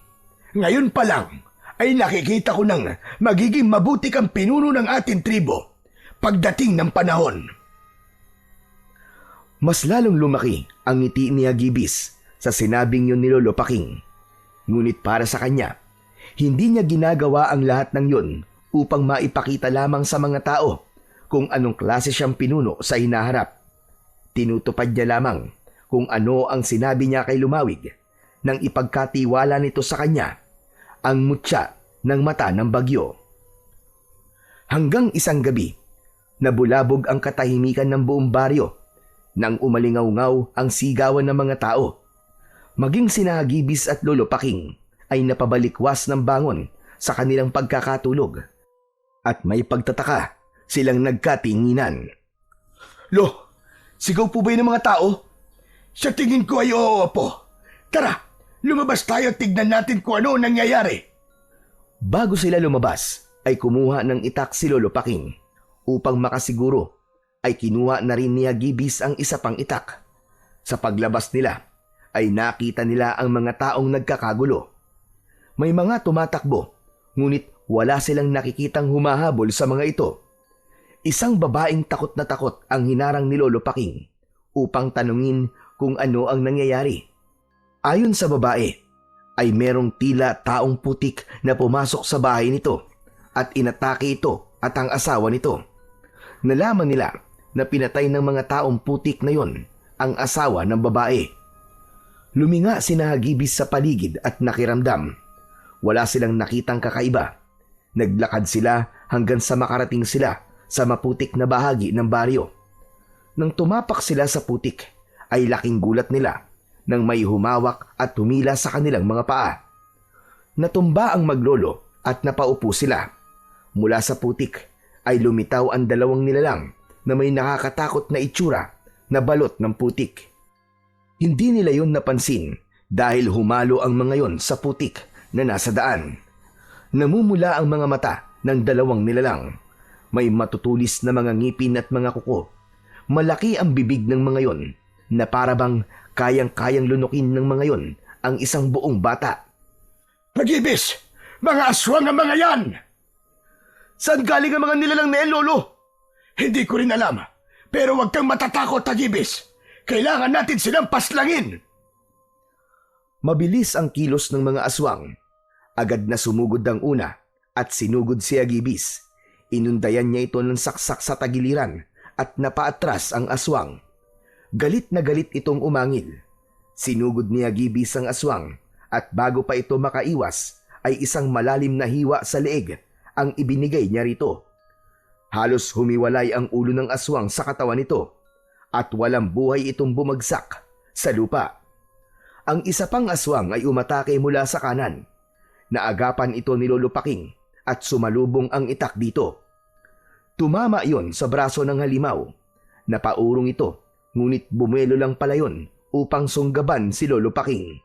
Ngayon pa lang ay nakikita ko nang magiging mabuti kang pinuno ng ating tribo pagdating ng panahon. Mas lalong lumaki ang ngiti ni Hagibis sa sinabing yun ni Lolo Paking. Ngunit para sa kanya, hindi niya ginagawa ang lahat ng yun upang maipakita lamang sa mga tao kung anong klase siyang pinuno sa hinaharap. Tinutupad niya lamang kung ano ang sinabi niya kay Lumawig nang ipagkatiwala nito sa kanya ang mutya ng mata ng bagyo. Hanggang isang gabi, nabulabog ang katahimikan ng buong baryo nang umalingaw-ngaw ang sigawan ng mga tao. Maging sina Hagibis at Lolo Paking ay napabalikwas ng bangon sa kanilang pagkakatulog. At may pagtataka silang nagkatinginan. Lo, sigaw po ba yun ng mga tao? Sa tingin ko ay oo, Apo. Tara, lumabas tayo at tignan natin kung ano ang nangyayari. Bago sila lumabas, ay kumuha ng itak si Lolo Paking. Upang makasiguro, ay kinuha na rin ni Hagibis ang isa pang itak. Sa paglabas nila, ay nakita nila ang mga taong nagkakagulo. May mga tumatakbo, ngunit wala silang nakikitang humahabol sa mga ito. Isang babaeng takot na takot ang hinarang ni Lolo Paking upang tanungin kung ano ang nangyayari. Ayon sa babae, ay merong tila taong putik na pumasok sa bahay nito at inatake ito at ang asawa nito. Nalaman nila na pinatay ng mga taong putik na yon ang asawa ng babae. Luminga sina Hagibis sa paligid at nakiramdam. Wala silang nakitang kakaiba. Naglakad sila hanggang sa makarating sila sa maputik na bahagi ng baryo. Nang tumapak sila sa putik, ay laking gulat nila nang may humawak at humila sa kanilang mga paa. Natumba ang maglolo at napaupo sila. Mula sa putik ay lumitaw ang dalawang nilalang na may nakakatakot na itsura na balot ng putik. Hindi nila yon napansin dahil humalo ang mga yon sa putik na nasa daan. Namumula ang mga mata ng dalawang nilalang. May matutulis na mga ngipin at mga kuko. Malaki ang bibig ng mga yon na parabang kayang-kayang lunukin ng mga yon ang isang buong bata. Hagibis! Mga aswang ang mga yan! Saan galing ang mga nilalang na yan, Lolo? Hindi ko rin alam. Pero huwag kang matatakot, Hagibis. Kailangan natin silang paslangin. Mabilis ang kilos ng mga aswang. Agad na sumugod ang una at sinugod si Hagibis. Inundayan niya ito ng saksak sa tagiliran at napaatras ang aswang. Galit na galit itong umangil. Sinugod ni Hagibis ang aswang at bago pa ito makaiwas ay isang malalim na hiwa sa leeg ang ibinigay niya rito. Halos humiwalay ang ulo ng aswang sa katawan nito at walang buhay itong bumagsak sa lupa. Ang isa pang aswang ay umatake mula sa kanan. Naagapan ito ni Lolo Paking at sumalubong ang itak dito. Tumama iyon sa braso ng halimaw. Napaurong ito, ngunit bumelo lang pala yun upang sunggaban si Lolo Paking.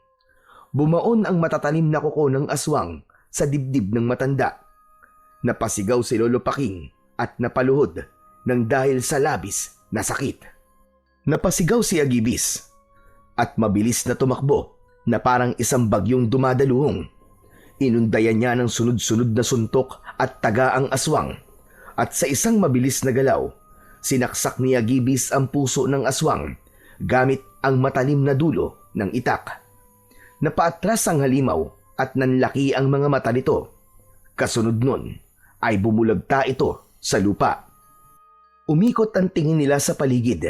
Bumaon ang matatalim na kuko ng aswang sa dibdib ng matanda. Napasigaw si Lolo Paking at napaluhod nang dahil sa labis na sakit. Napasigaw si Hagibis at mabilis na tumakbo na parang isang bagyong dumadaluhong. Inundayan niya ng sunod-sunod na suntok at taga ang aswang at sa isang mabilis na galaw, sinaksak ni Hagibis ang puso ng aswang gamit ang matalim na dulo ng itak. Napaatras ang halimaw at nanlaki ang mga mata nito. Kasunod nun ay bumulagta ito sa lupa. Umikot ang tingin nila sa paligid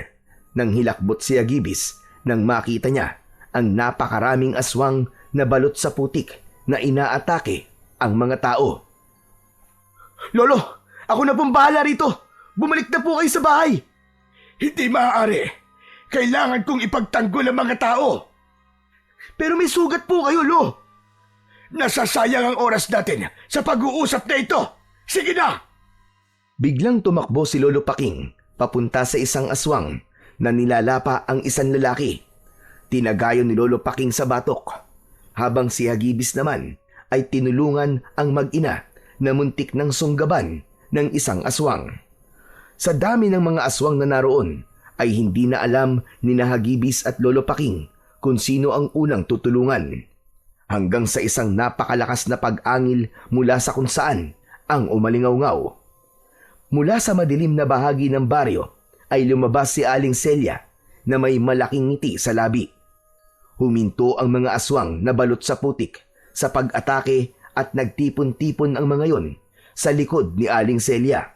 nang hilakbot si Hagibis nang makita niya ang napakaraming aswang na balot sa putik na inaatake ang mga tao. Lolo, ako na pong bahala rito. Bumalik na po kayo sa bahay. Hindi maaari. Kailangan kong ipagtanggol ang mga tao. Pero may sugat po kayo, Lo. Nasasayang ang oras natin sa pag-uusap na ito. Sige na! Biglang tumakbo si Lolo Paking papunta sa isang aswang na nilalapa ang isang lalaki. Tinagayon ni Lolo Paking sa batok, habang si Hagibis naman ay tinulungan ang mag-ina na muntik ng sunggaban ng isang aswang. Sa dami ng mga aswang na naroon ay hindi na alam ni Hagibis at Lolo Paking kung sino ang unang tutulungan. Hanggang sa isang napakalakas na pag-angil mula sa kung saan ang umalingaw-ngaw. Mula sa madilim na bahagi ng baryo ay lumabas si Aling Celia na may malaking ngiti sa labi. Huminto ang mga aswang na balot sa putik sa pag-atake at nagtipon-tipon ang mga yon sa likod ni Aling Celia.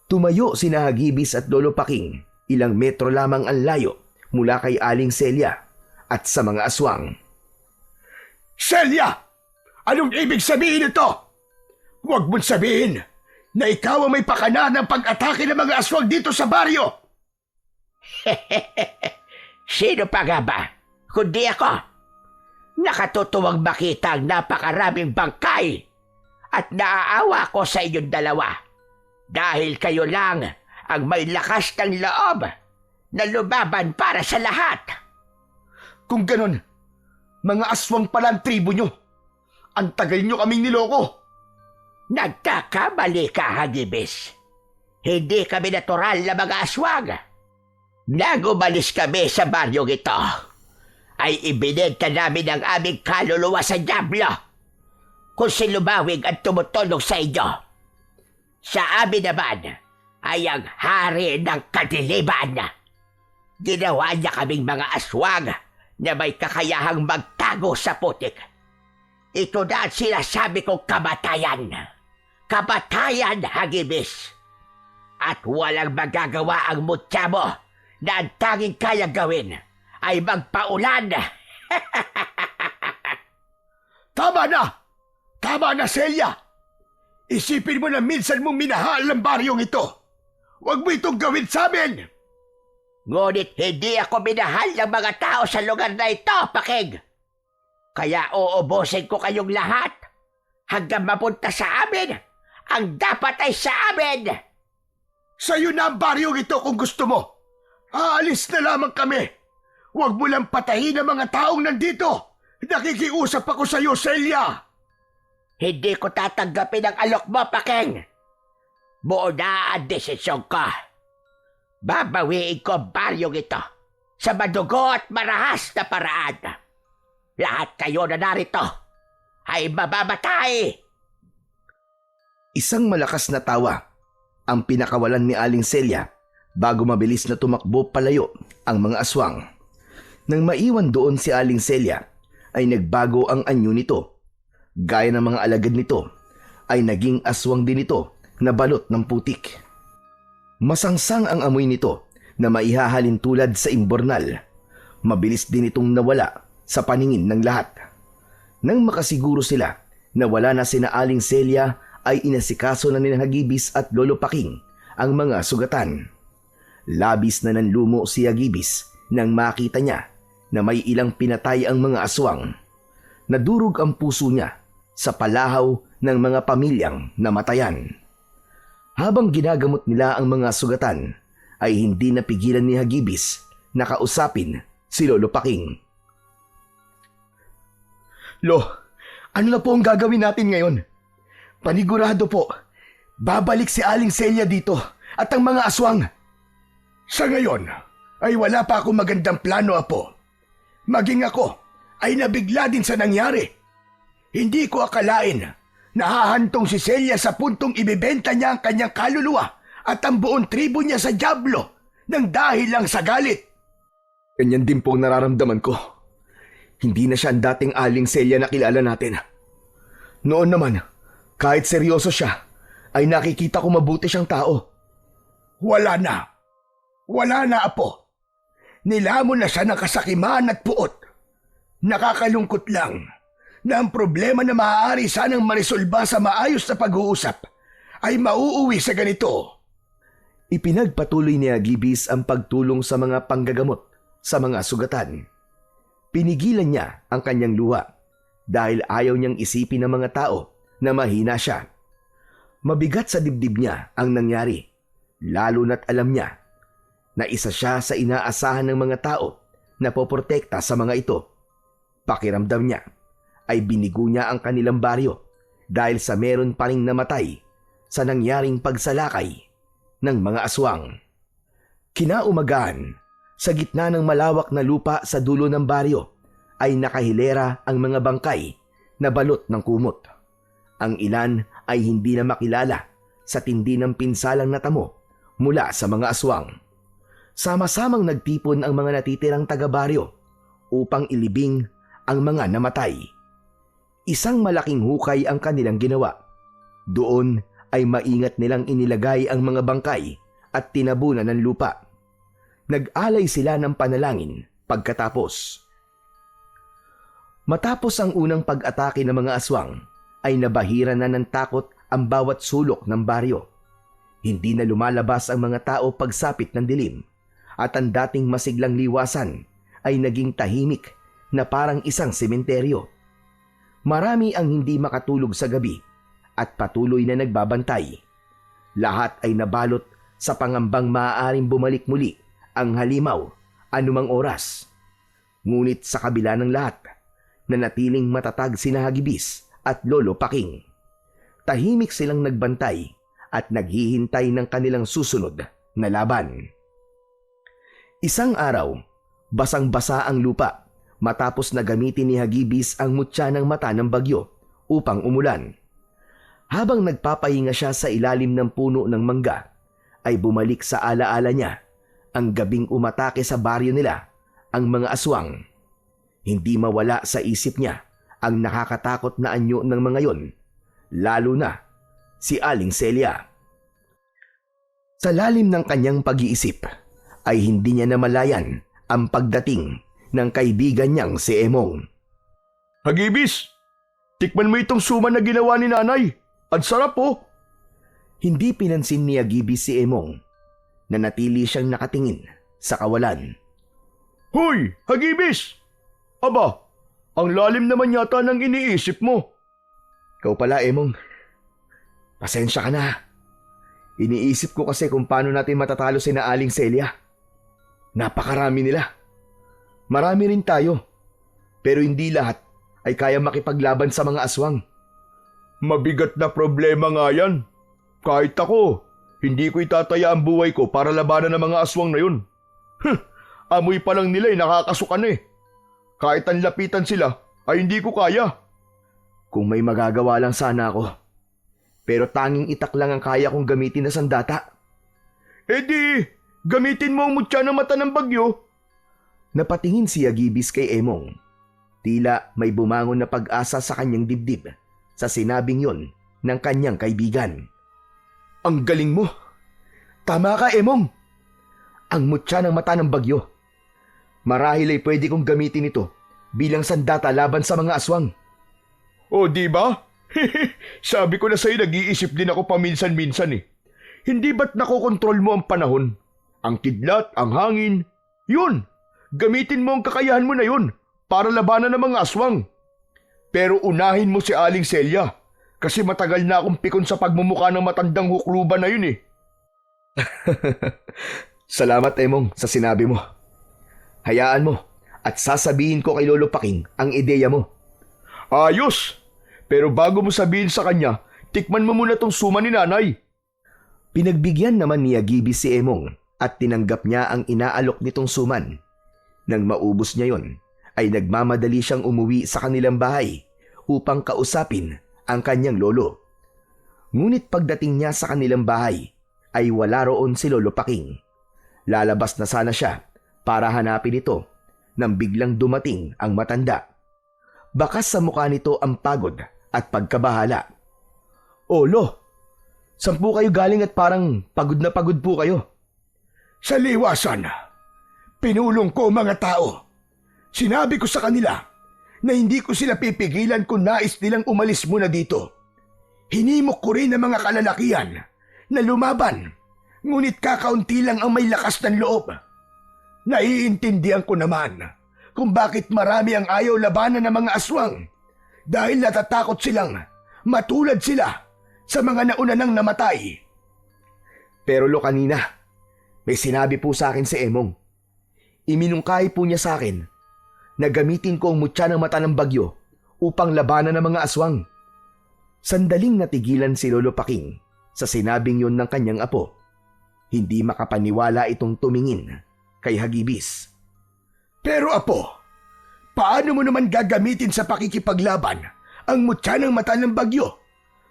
Tumayo sina Hagibis at Lolo Paking, ilang metro lamang ang layo mula kay Aling Celia at sa mga aswang. Celia! Anong ibig sabihin ito? Huwag mong sabihin na ikaw ang may pakana ng pag-atake ng mga aswang dito sa baryo. Sino pa nga ba? Kundi ako. Nakatutuwang makita ang napakaraming bangkay At naaawa ko sa inyong dalawa dahil kayo lang ang may lakas ng loob na lumaban para sa lahat. Kung ganon, mga aswang pala ang tribo nyo. Ang tagal nyo kaming niloko. Nagkakamali ka, Hagibis. Hindi kami natural na mga aswang. Nang umalis kami sa baryong ito, ay ibinenta namin ang aming kaluluwa sa Diablo kung si Lumawig ang tumutulong sa inyo. Sa amin naman ay ang hari ng kadiliman. Ginawa niya kaming mga aswang na may kakayahang magtago sa putik. Ito na ang sinasabi kong kamatayan. Kamatayan, Hagibis. At walang magagawa ang mutya mo na ang tanging kaya gawin ay magpaulan. Tama na! Tama na, Celia! Isipin mo na minsan mong minahal ang baryong ito. Huwag mo itong gawin sa amin! Ngunit hindi ako minahal ng mga tao sa lugar na ito, Pakig. Kaya uubusin ko kayong lahat hanggang mapunta sa amin. Ang dapat ay sa amin. Sa'yo na ang baryong ito kung gusto mo. Aalis na lamang kami. Huwag mo lang patayin ang mga taong nandito. Nakikiusap ako sa'yo, Celia. Hindi ko tatanggapin ang alok mo, Pakeng. Buo na ang desisyon ko. Babawiin ko ang baryong ito sa madugo at marahas na paraan. Lahat kayo na narito ay mababatay. Isang malakas na tawa ang pinakawalan ni Aling Celia bago mabilis na tumakbo palayo ang mga aswang. Nang maiwan doon si Aling Celia ay nagbago ang anyo nito. Gaya ng mga alagad nito ay naging aswang din ito na balot ng putik. Masangsang ang amoy nito na maihahalin tulad sa imbornal. Mabilis din itong nawala sa paningin ng lahat. Nang makasiguro sila na wala na sina Aling Celia ay inasikaso na ni Hagibis at Lolo Paking ang mga sugatan. Labis na nanlumo si Hagibis nang makita niya na may ilang pinatay ang mga aswang. Nadurog ang puso niya sa palahaw ng mga pamilyang namatayan. Habang ginagamot nila ang mga sugatan, ay hindi napigilan ni Hagibis na kausapin si Lolo Paking. Lo, ano na po ang gagawin natin ngayon? Panigurado po, babalik si Aling Celia dito at ang mga aswang. Sa ngayon, ay wala pa akong magandang plano, Apo. Maging ako ay nabigla din sa nangyari. Hindi ko akalain na hahantong si Celia sa puntong ibibenta niya ang kanyang kaluluwa at ang buong tribo niya sa Diablo nang dahil lang sa galit. Ganyan din po ang nararamdaman ko. Hindi na siya ang dating Aling Celia na kilala natin. Noon naman, kahit seryoso siya, ay nakikita ko mabuti siyang tao. Wala na. Wala na, Apo. Nilamon na siya ng kasakiman at puot. Nakakalungkot lang na ang problema na maaari sanang marisolba sa maayos na pag-uusap ay mauuwi sa ganito. Ipinagpatuloy ni Hagibis ang pagtulong sa mga panggagamot sa mga sugatan. Pinigilan niya ang kanyang luha dahil ayaw niyang isipin ng mga tao na mahina siya. Mabigat sa dibdib niya ang nangyari, lalo na't alam niya na isa siya sa inaasahan ng mga tao na poprotekta sa mga ito. Pakiramdam niya ay binigo niya ang kanilang baryo dahil sa meron pa ring namatay sa nangyaring pagsalakay ng mga aswang. Kinaumagahan, sa gitna ng malawak na lupa sa dulo ng baryo ay nakahilera ang mga bangkay na balot ng kumot. Ang ilan ay hindi na makilala sa tindi ng pinsalang natamo mula sa mga aswang. Sama-samang nagtipon ang mga natitirang taga-baryo upang ilibing ang mga namatay. Isang malaking hukay ang kanilang ginawa. Doon ay maingat nilang inilagay ang mga bangkay at tinabunan ng lupa. Nag-alay sila ng panalangin pagkatapos. Matapos ang unang pag-atake ng mga aswang, ay nabahira na ng takot ang bawat sulok ng baryo. Hindi na lumalabas ang mga tao pagsapit ng dilim, at ang dating masiglang liwasan ay naging tahimik na parang isang sementeryo. Marami ang hindi makatulog sa gabi at patuloy na nagbabantay. Lahat ay nabalot sa pangambang maaaring bumalik muli ang halimaw anumang oras. Ngunit sa kabila ng lahat, nanatiling matatag sina Hagibis at Lolo Paking. Tahimik silang nagbantay at naghihintay ng kanilang susunod na laban. Isang araw, basang-basa ang lupa matapos na gamitin ni Hagibis ang mutya ng mata ng bagyo upang umulan. Habang nagpapahinga siya sa ilalim ng puno ng mangga, ay bumalik sa alaala niya ang gabing umatake sa baryo nila ang mga aswang. Hindi mawala sa isip niya ang nakakatakot na anyo ng mga yon, lalo na si Aling Celia. Sa lalim ng kanyang pag-iisip ay hindi niya namalayan ang pagdating ng kaibigan niyang si Emong. Hagibis, tikman mo itong suman na ginawa ni nanay. Ang sarap oh. Hindi pinansin ni Hagibis si Emong. Nanatili siyang nakatingin sa kawalan. Hoy, Hagibis! Aba, ang lalim naman yata ng iniisip mo. Ikaw pala, Emong. Pasensya ka na. Iniisip ko kasi kung paano natin matatalo si na Aling Celia. Napakarami nila. Marami rin tayo. Pero hindi lahat ay kaya makipaglaban sa mga aswang. Mabigat na problema nga yan. Kahit ako, hindi ko itataya ang buhay ko para labanan ng mga aswang na yun. Amoy pa lang nila ay nakakasukan eh. Kahit ang lapitan sila ay hindi ko kaya. Kung may magagawa lang sana ako. Pero tanging itak lang ang kaya kong gamitin na sandata. Eh di, gamitin mo ang mutya ng mata ng bagyo. Napatingin si Hagibis kay Emong. Tila may bumangon na pag-asa sa kanyang dibdib sa sinabing yon ng kanyang kaibigan. Ang galing mo. Tama ka, Emong. Ang mutya ng mata ng bagyo. Marahil ay pwede kong gamitin ito bilang sandata laban sa mga aswang. O di ba? Sabi ko na sa'yo, nag-iisip din ako paminsan-minsan eh. Hindi ba't nakokontrol mo ang panahon? Ang kidlat, ang hangin. Yun! Gamitin mo ang kakayahan mo na yun para labanan ng mga aswang. Pero unahin mo si Aling Celia kasi matagal na akong pikon sa pagmumukha ng matandang hukluban na yun eh. Salamat, Emong, sa sinabi mo. Hayaan mo at sasabihin ko kay Lolo Paking ang ideya mo. Ayos! Pero bago mo sabihin sa kanya, tikman mo muna tong suma ni nanay. Pinagbigyan naman ni Hagibis si Emong at tinanggap niya ang inaalok nitong suman. Nang maubos niya yon, ay nagmamadali siyang umuwi sa kanilang bahay upang kausapin ang kanyang lolo. Ngunit pagdating niya sa kanilang bahay, ay wala roon si Lolo Paking. Lalabas na sana siya para hanapin ito nang biglang dumating ang matanda. Bakas sa mukha nito ang pagod at pagkabahala. "O, Lo, saan po kayo galing at parang pagod na pagod po kayo?" Sa liwasan, pinulong ko mga tao. Sinabi ko sa kanila na hindi ko sila pipigilan kung nais nilang umalis muna dito. Hinimok ko rin ang mga kalalakihan na lumaban, ngunit kakaunti lang ang may lakas ng loob. Naiintindihan ko naman kung bakit marami ang ayaw labanan ng mga aswang dahil natatakot silang matulad sila sa mga nauna nang namatay. Pero Lo, kanina, may sinabi po sa akin si Emong. Iminungkahi po niya sa akin na gamitin ko ang mutya ng mata ng bagyo upang labanan ng mga aswang. Sandaling natigilan si Lolo Paking sa sinabing yon ng kanyang apo. Hindi makapaniwala itong tumingin kay Hagibis. Pero apo, paano mo naman gagamitin sa pakikipaglaban ang mutya ng mata ng bagyo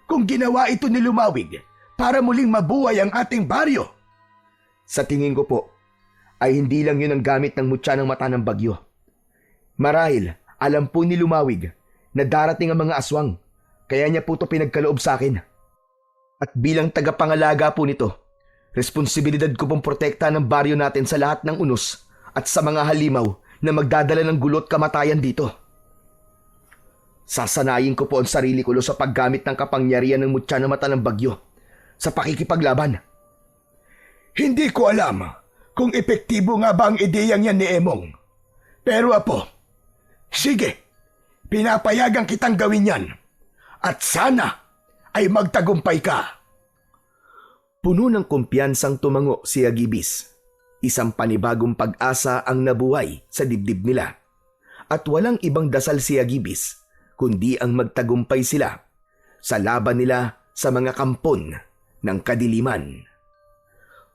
kung ginawa ito ni Lumawig para muling mabuhay ang ating baryo? Sa tingin ko po, ay hindi lang yun ang gamit ng mutya ng mata ng bagyo. Marahil, alam po ni Lumawig na darating ang mga aswang, kaya niya po ito pinagkaloob sa akin. At bilang tagapangalaga po nito, responsibilidad ko pong protekta ng baryo natin sa lahat ng unos at sa mga halimaw na magdadala ng gulot kamatayan dito. Sasanayin ko po ang sarili ko sa paggamit ng kapangyarihan ng mutya ng mata ng bagyo sa pakikipaglaban. Hindi ko alam kung epektibo nga ba ang ideyang yan ni Emong. Pero apo, sige, pinapayagan kitang gawin yan. At sana ay magtagumpay ka. Puno ng kumpiyansang tumango si Agibis. Isang panibagong pag-asa ang nabuhay sa dibdib nila. At walang ibang dasal si Agibis, kundi ang magtagumpay sila sa laban nila sa mga kampon ng kadiliman.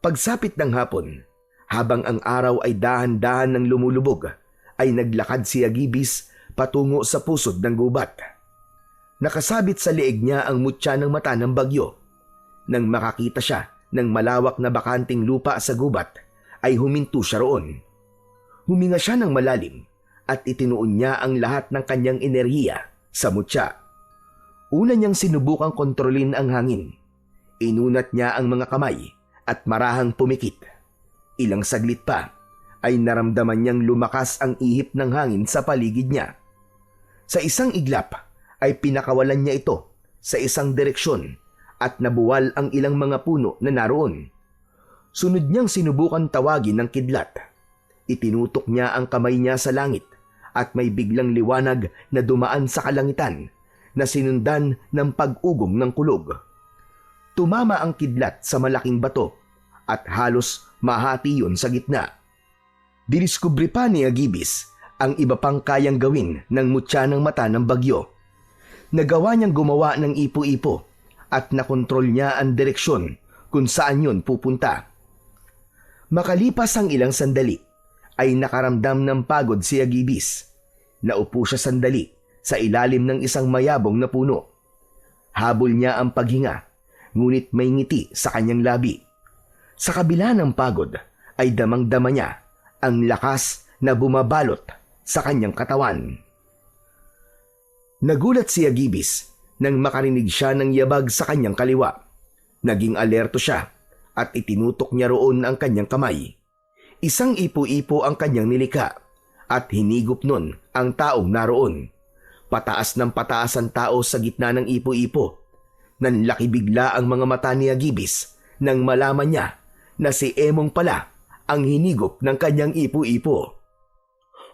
Pagsapit ng hapon, habang ang araw ay dahan-dahan ng lumulubog, ay naglakad si Agibis patungo sa pusod ng gubat. Nakasabit sa leeg niya ang mutya ng mata ng bagyo. Nang makakita siya ng malawak na bakanting lupa sa gubat, ay huminto siya roon. Huminga siya ng malalim at itinuon niya ang lahat ng kanyang enerhiya sa mutya. Una niyang sinubukang kontrolin ang hangin. Inunat niya ang mga kamay at marahang pumikit. Ilang saglit pa ay naramdaman niyang lumakas ang ihip ng hangin sa paligid niya. Sa isang iglap ay pinakawalan niya ito sa isang direksyon at nabuwal ang ilang mga puno na naroon. Sunod niyang sinubukan tawagin ng kidlat. Itinutok niya ang kamay niya sa langit at may biglang liwanag na dumaan sa kalangitan na sinundan ng pag-ugong ng kulog. Tumama ang kidlat sa malaking bato at halos mahati yun sa gitna. Diniskubre pa ni Agibis ang iba pang kayang gawin ng mutya ng mata ng bagyo. Nagawa niyang gumawa ng ipo-ipo at nakontrol niya ang direksyon kung saan yun pupunta. Makalipas ang ilang sandali, ay nakaramdam ng pagod si Agibis. Naupo siya sandali sa ilalim ng isang mayabong na puno. Habol niya ang paghinga, ngunit may ngiti sa kanyang labi. Sa kabila ng pagod, ay damang-dama niya ang lakas na bumabalot sa kanyang katawan. Nagulat si Agibis nang makarinig siya ng yabag sa kanyang kaliwa. Naging alerto siya at itinutok niya roon ang kanyang kamay. Isang ipo-ipo ang kanyang nilikha at hinigop nun ang taong naroon. Pataas ng pataas ang tao sa gitna ng ipo-ipo. Nanlaki bigla ang mga mata ni Agibis nang malaman niya na si Emong pala ang hinigop ng kanyang ipo-ipo.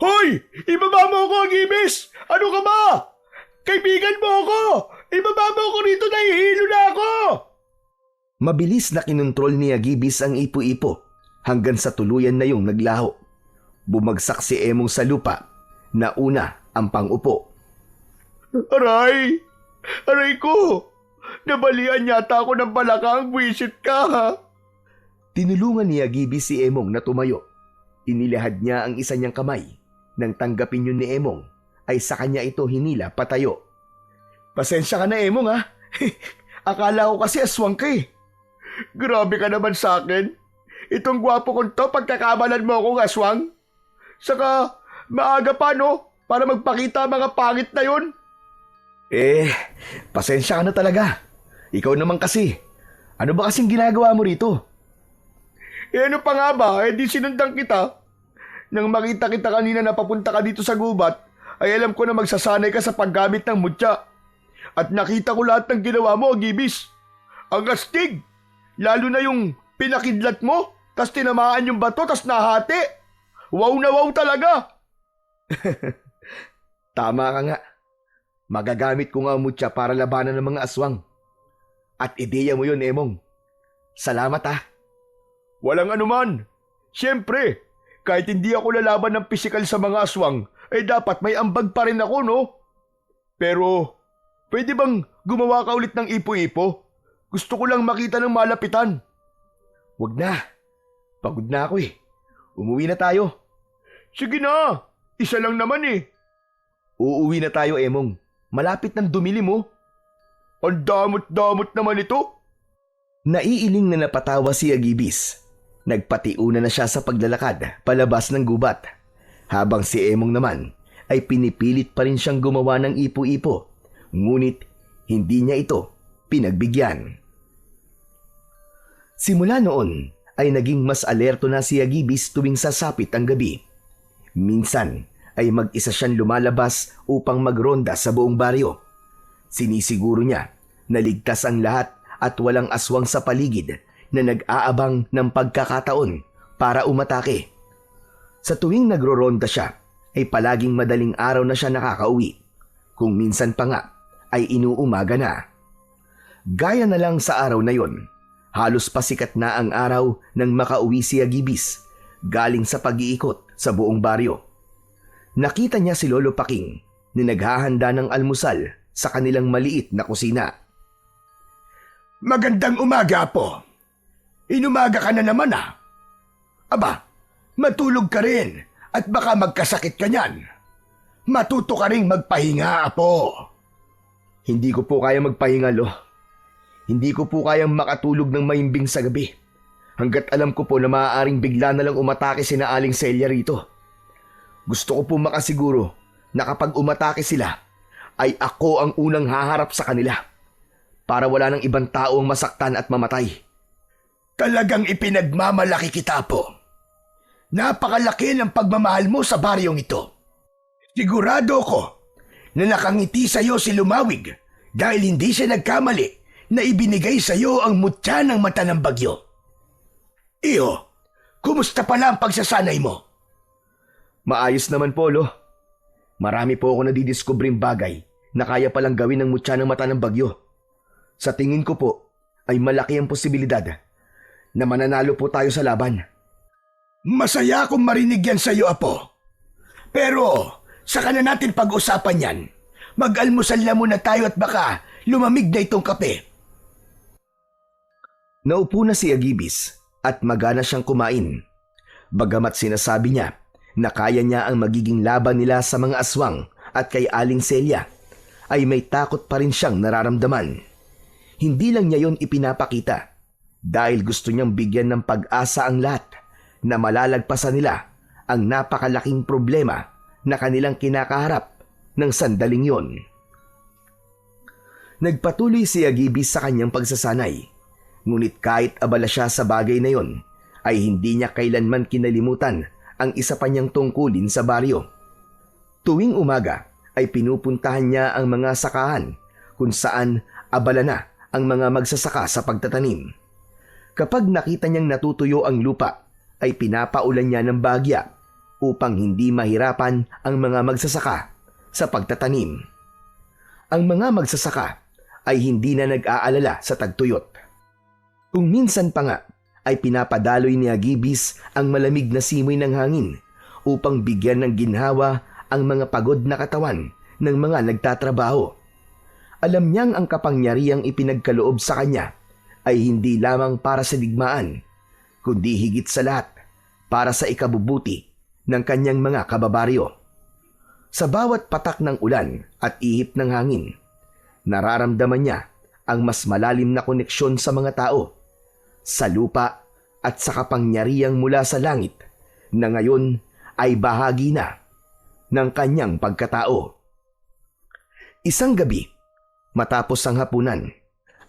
Hoy! Ibaba mo ako, Agibis! Ano ka ba? Kaibigan mo ako! Ibaba mo ako rito, nahihilo na ako! Mabilis na kinontrol ni Agibis ang ipo-ipo hanggang sa tuluyan na yung naglaho. Bumagsak si Emong sa lupa na una ang pang-upo. Aray! Aray ko! Nabalian yata ako ng balakang, buwisit ka ha! Tinulungan ni Agibis si Emong na tumayo. Inilahad niya ang isa niyang kamay. Nang tanggapin yun ni Emong, ay sa kanya ito hinila patayo. Pasensya ka na, Emong ha? Akala ko kasi aswang ka eh. Grabe ka naman sa akin. Itong gwapo kong to, pagkakamalan mo akong aswang. Saka, maaga pa no, para magpakita ang mga pangit na yun. Pasensya ka na talaga. Ikaw naman kasi. Ano ba kasing ginagawa mo rito? Ano pa nga ba, di sinundan kita. Nang makita kita kanina na papunta ka dito sa gubat, ay alam ko na magsasanay ka sa paggamit ng mutya. At nakita ko lahat ng ginawa mo, Agibis. Ang astig! Lalo na yung pinakidlat mo, tas tinamaan yung bato, tas nahati. Wow na wow talaga! Tama ka nga. Magagamit ko nga ang mutya para labanan ng mga aswang. At ideya mo yun, Emong. Salamat ha. Walang anuman. Siyempre, kahit hindi ako lalaban ng pisikal sa mga aswang, ay dapat may ambag pa rin ako, no? Pero, pwede bang gumawa ka ulit ng ipo-ipo? Gusto ko lang makita ng malapitan. Wag na. Pagod na ako eh. Umuwi na tayo. Sige na. Isa lang naman eh. Uuwi na tayo, Emong. Malapit ng dumili mo. Ang damot-damot naman ito. Naiiling na napatawa si Agibis. Nagpatiuna na siya sa paglalakad palabas ng gubat. Habang si Emong naman ay pinipilit pa rin siyang gumawa ng ipo-ipo. Ngunit hindi niya ito pinagbigyan. Simula noon ay naging mas alerto na si Agibis tuwing sasapit ang gabi. Minsan ay mag-isa siyang lumalabas upang magronda sa buong baryo. Sinisiguro niya na ligtas ang lahat at walang aswang sa paligid na nag-aabang ng pagkakataon para umatake. Sa tuwing nagroronda siya ay palaging madaling araw na siya nakakauwi. Kung minsan pa nga ay inuumaga na. Gaya na lang sa araw na yon, halos pasikat na ang araw nang makauwi si Agibis galing sa pag-iikot sa buong baryo. Nakita niya si Lolo Paking na naghahanda ng almusal sa kanilang maliit na kusina. Magandang umaga po. Inumaga ka na naman ah. Aba, matulog ka rin at baka magkasakit ka niyan. Matuto ka rin magpahinga, Apo. Hindi ko po kaya magpahinga, Lo. Hindi ko po kayang makatulog ng mahimbing sa gabi. Hanggat alam ko po na maaaring bigla na lang umatake sina Aling Celia rito. Gusto ko po makasiguro na kapag umatake sila, ay ako ang unang haharap sa kanila para wala nang ibang tao ang masaktan at mamatay. Talagang ipinagmamalaki kita, Apo. Napakalaki ng pagmamahal mo sa baryong ito. Sigurado ko na nakangiti sa iyo si Lumawig dahil hindi siya nagkamali na ibinigay sa iyo ang mutya ng mata ng bagyo. Iyo, kumusta pala ang pagsasanay mo? Maayos naman po, Lo. Marami po ako nadidiskubreng bagay na kaya palang gawin ng mutya ng mata ng bagyo. Sa tingin ko po ay malaki ang posibilidad na mananalo po tayo sa laban. Masaya akong marinig yan sa iyo, Apo. Pero saka na natin pag-usapan yan. Mag-almusal na muna tayo at baka lumamig na itong kape. Naupo na si Agibis at magana siyang kumain. Bagamat sinasabi niya na kaya niya ang magiging laban nila sa mga aswang at kay Aling Celia, ay may takot pa rin siyang nararamdaman. Hindi lang niya yon ipinapakita dahil gusto niyang bigyan ng pag-asa ang lahat na malalagpasan nila ang napakalaking problema na kanilang kinakaharap ng sandaling yon. Nagpatuloy si Agibis sa kanyang pagsasanay, ngunit kahit abala siya sa bagay na yon, ay hindi niya kailanman kinalimutan ang isa pa niyang tungkulin sa baryo. Tuwing umaga ay pinupuntahan niya ang mga sakahan kung saan abala na ang mga magsasaka sa pagtatanim. Kapag nakita niyang natutuyo ang lupa, ay pinapaulan niya ng bagya upang hindi mahirapan ang mga magsasaka sa pagtatanim. Ang mga magsasaka ay hindi na nag-aalala sa tagtuyot. Kung minsan pa nga ay pinapadaloy ni Agibis ang malamig na simoy ng hangin upang bigyan ng ginhawa ang mga pagod na katawan ng mga nagtatrabaho. Alam niyang ang kapangyarihang ipinagkaloob sa kanya ay hindi lamang para sa digmaan, kundi higit sa lahat para sa ikabubuti ng kanyang mga kababaryo. Sa bawat patak ng ulan at ihip ng hangin, nararamdaman niya ang mas malalim na koneksyon sa mga tao, sa lupa at sa kapangyarihang mula sa langit na ngayon ay bahagi na ng kanyang pagkatao. Isang gabi, matapos ang hapunan,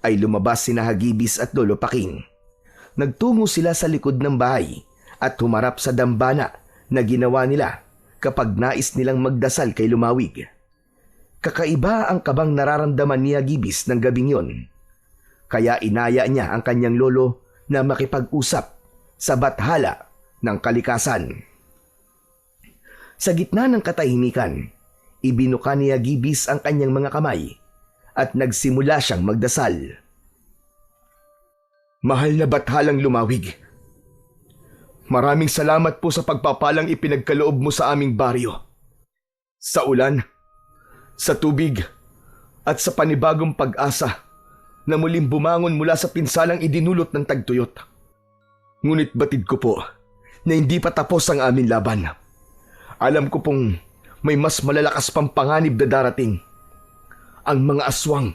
ay lumabas sina Agibis at Lolo Paking. Nagtungo sila sa likod ng bahay at humarap sa dambana na ginawa nila kapag nais nilang magdasal kay Lumawig. Kakaiba ang kabang nararamdaman ni Agibis ng gabing yon. Kaya inaya niya ang kanyang lolo na makipag-usap sa bathala ng kalikasan. Sa gitna ng katahimikan, ibinuka ni Agibis ang kanyang mga kamay at nagsimula siyang magdasal. Mahal na bathalang Lumawig, maraming salamat po sa pagpapalang ipinagkaloob mo sa aming baryo. Sa ulan, sa tubig, at sa panibagong pag-asa na muling bumangon mula sa pinsalang idinulot ng tagtuyot. Ngunit batid ko po na hindi pa tapos ang aming laban. Alam ko pong may mas malalakas pang panganib na darating. Ang mga aswang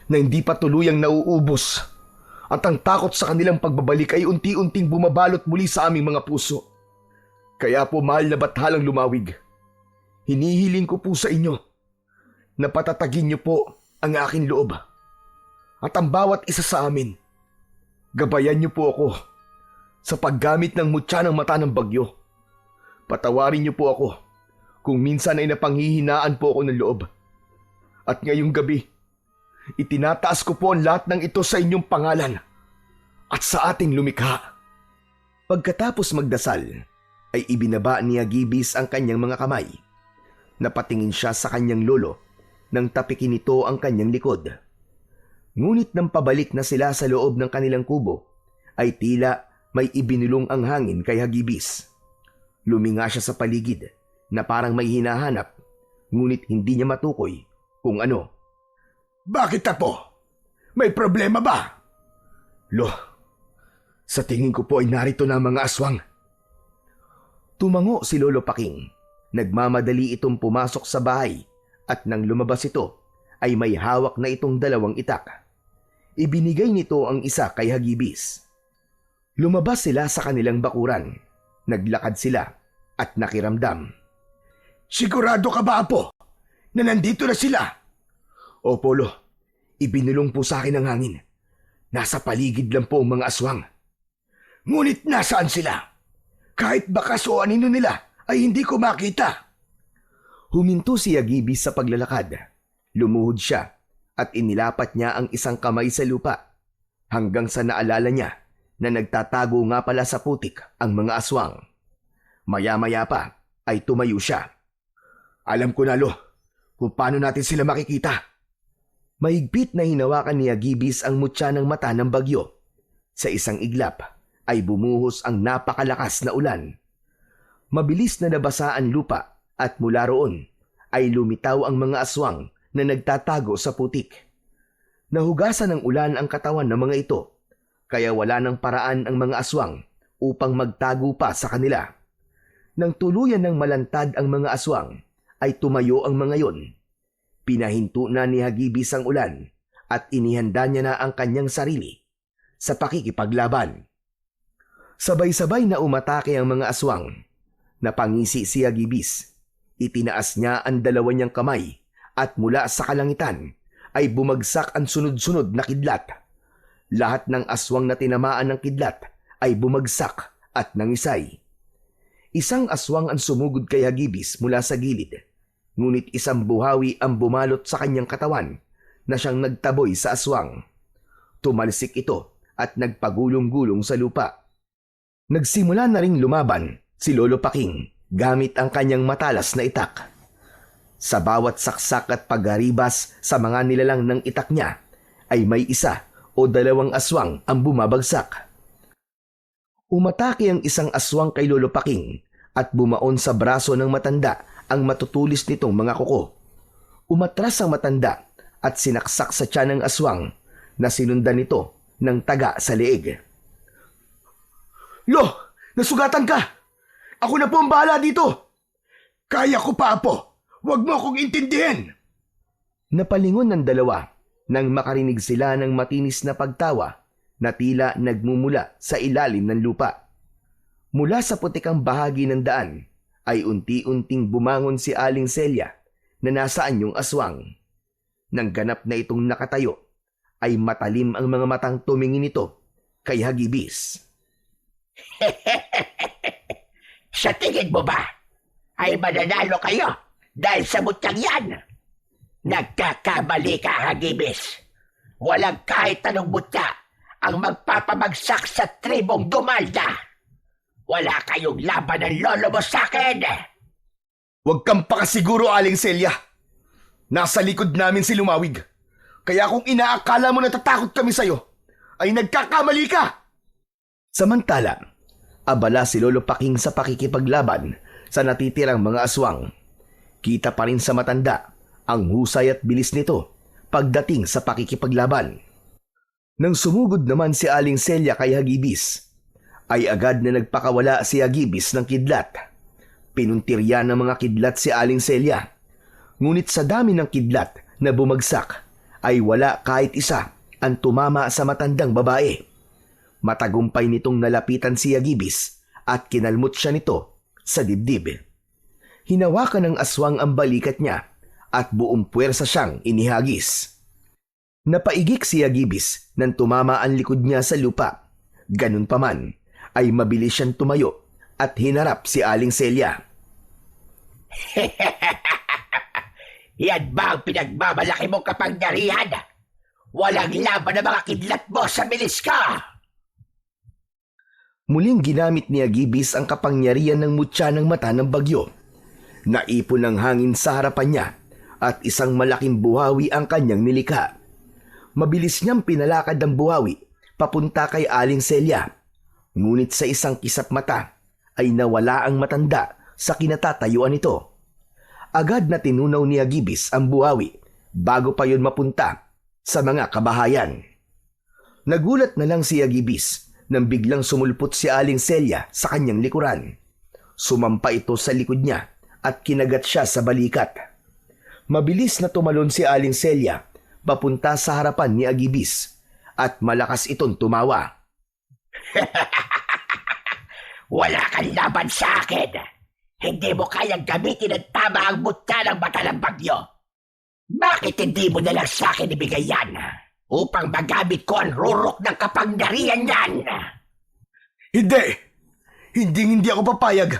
na hindi pa tuluyang nauubos at ang takot sa kanilang pagbabalik ay unti-unting bumabalot muli sa aming mga puso. Kaya po mahal na bathalang Lumawig, hinihiling ko po sa inyo na patatagin niyo po ang aking loob. At ang bawat isa sa amin, gabayan niyo po ako sa paggamit ng mutya ng mata ng bagyo. Patawarin niyo po ako kung minsan ay napanghihinaan po ako ng loob. At ngayong gabi, itinataas ko po ang lahat ng ito sa inyong pangalan at sa ating lumikha. Pagkatapos magdasal, ay ibinaba ni Agibis ang kanyang mga kamay. Napatingin siya sa kanyang lolo nang tapikin nito ang kanyang likod. Ngunit nang pabalik na sila sa loob ng kanilang kubo, ay tila may ibinulong ang hangin kay Hagibis. Luminga siya sa paligid na parang may hinahanap, ngunit hindi niya matukoy kung ano. Bakit, Apo? May problema ba? Lo, sa tingin ko po ay narito na ang mga aswang. Tumango si Lolo Paking. Nagmamadali itong pumasok sa bahay at nang lumabas ito ay may hawak na itong 2 itak. Ibinigay nito ang isa kay Hagibis. Lumabas sila sa kanilang bakuran. Naglakad sila at nakiramdam. Sigurado ka ba, Apo, na nandito na sila? Opo, Lo. Ibinulong po sa akin ang hangin. Nasa paligid lang po ang mga aswang. Ngunit nasaan sila? Kahit bakas o anino nila ay hindi ko makita. Huminto si Hagibis sa paglalakad. Lumuhod siya at inilapat niya ang isang kamay sa lupa hanggang sa naalala niya na nagtatago nga pala sa putik ang mga aswang. Maya-maya pa ay tumayo siya. Alam ko na, Lo, kung paano natin sila makikita. Mahigpit na hinawakan ni Hagibis ang mutya ng mata ng bagyo. Sa isang iglap ay bumuhos ang napakalakas na ulan. Mabilis na nabasa ang lupa at mula roon ay lumitaw ang mga aswang na nagtatago sa putik. Nahugasan ng ulan ang katawan ng mga ito, kaya wala ng paraan ang mga aswang upang magtago pa sa kanila. Nang tuluyan ng malantad ang mga aswang, ay tumayo ang mga yon. Pinahinto na ni Hagibis ang ulan at inihanda niya na ang kanyang sarili sa pakikipaglaban. Sabay-sabay na umatake ang mga aswang. Napangisi si Hagibis. Itinaas niya ang 2 niyang kamay at mula sa kalangitan ay bumagsak ang sunod-sunod na kidlat. Lahat ng aswang na tinamaan ng kidlat ay bumagsak at nangisay. Isang aswang ang sumugod kay Hagibis mula sa gilid, ngunit isang buhawi ang bumalot sa kanyang katawan na siyang nagtaboy sa aswang. Tumalsik ito at nagpagulong-gulong sa lupa. Nagsimula na ring lumaban si Lolo Paking gamit ang kanyang matalas na itak. Sa bawat saksak at pagharibas sa mga nilalang ng itak niya ay may 1 o 2 aswang ang bumabagsak. Umatake ang isang aswang kay Lolo Paking at bumaon sa braso ng matanda ang matutulis nitong mga kuko. Umatras ang matanda at sinaksak sa tiyan ng aswang na sinundan nito ng taga sa leeg. Lo, nasugatan ka! Ako na po ang bahala dito! Kaya ko pa, Apo! Huwag mo akong intindihin! Napalingon ng 2 nang makarinig sila ng matinis na pagtawa na tila nagmumula sa ilalim ng lupa. Mula sa putikang bahagi ng daan ay unti-unting bumangon si Aling Celia na nasa anyong aswang. Nang ganap na itong nakatayo, ay matalim ang mga matang tumingin ito kay Hagibis. Sa tingin mo ba ay mananalo kayo dahil sa mutyang yan? Nagkakamali ka, Hagibis. Walang kahit anong mutya ang magpapabagsak sa tribong Dumalda. Wala kayong laban ng lolo mo sa akin. Huwag kang pakasiguro, Aling Celia. Nasa likod namin si Lumawig. Kaya kung inaakala mo natatakot kami sa'yo, ay nagkakamali ka. Samantala, abala si Lolo Paking sa pakikipaglaban sa natitirang mga aswang. Kita pa rin sa matanda ang husay at bilis nito pagdating sa pakikipaglaban. Nang sumugod naman si Aling Celia kay Hagibis, ay agad na nagpakawala si Hagibis ng kidlat. Pinuntirya ng mga kidlat si Aling Celia. Ngunit sa dami ng kidlat na bumagsak, ay wala kahit isa ang tumama sa matandang babae. Matagumpay nitong nalapitan si Hagibis at kinalmot siya nito sa dibdib. Hinawakan ng aswang ang balikat niya at buong puwersa siyang inihagis. Napaigik si Hagibis nang tumama ang likod niya sa lupa. Ganun pa man, ay mabilis siyang tumayo at hinarap si Aling Celia. Yan ba ang pinagmamalaki mong kapangyarihan? Walang laban na mga kidlat mo sa bilis ka! Muling ginamit ni Hagibis ang kapangyarihan ng mutya ng mata ng bagyo. Naipon ng hangin sa harapan niya at isang malaking buhawi ang kanyang nilikha. Mabilis niyang pinalakad ang buhawi papunta kay Aling Celia. Ngunit sa isang kisap mata ay nawala ang matanda sa kinatatayuan nito. Agad na tinunaw ni Agibis ang buhawi bago pa yun mapunta sa mga kabahayan. Nagulat na lang si Agibis nang biglang sumulpot si Aling Celia sa kanyang likuran. Sumampa ito sa likod niya at kinagat siya sa balikat. Mabilis na tumalon si Aling Celia papunta sa harapan ni Agibis at malakas itong tumawa. Wala kang laban sa akin. Hindi mo kayang gamitin ang tama ang mutya ng mata ng bagyo. Bakit hindi mo na lang sa akin ibigay yan upang magamit ko ang rurok ng kapangyarihan yan? Hindi! Hindi ako papayag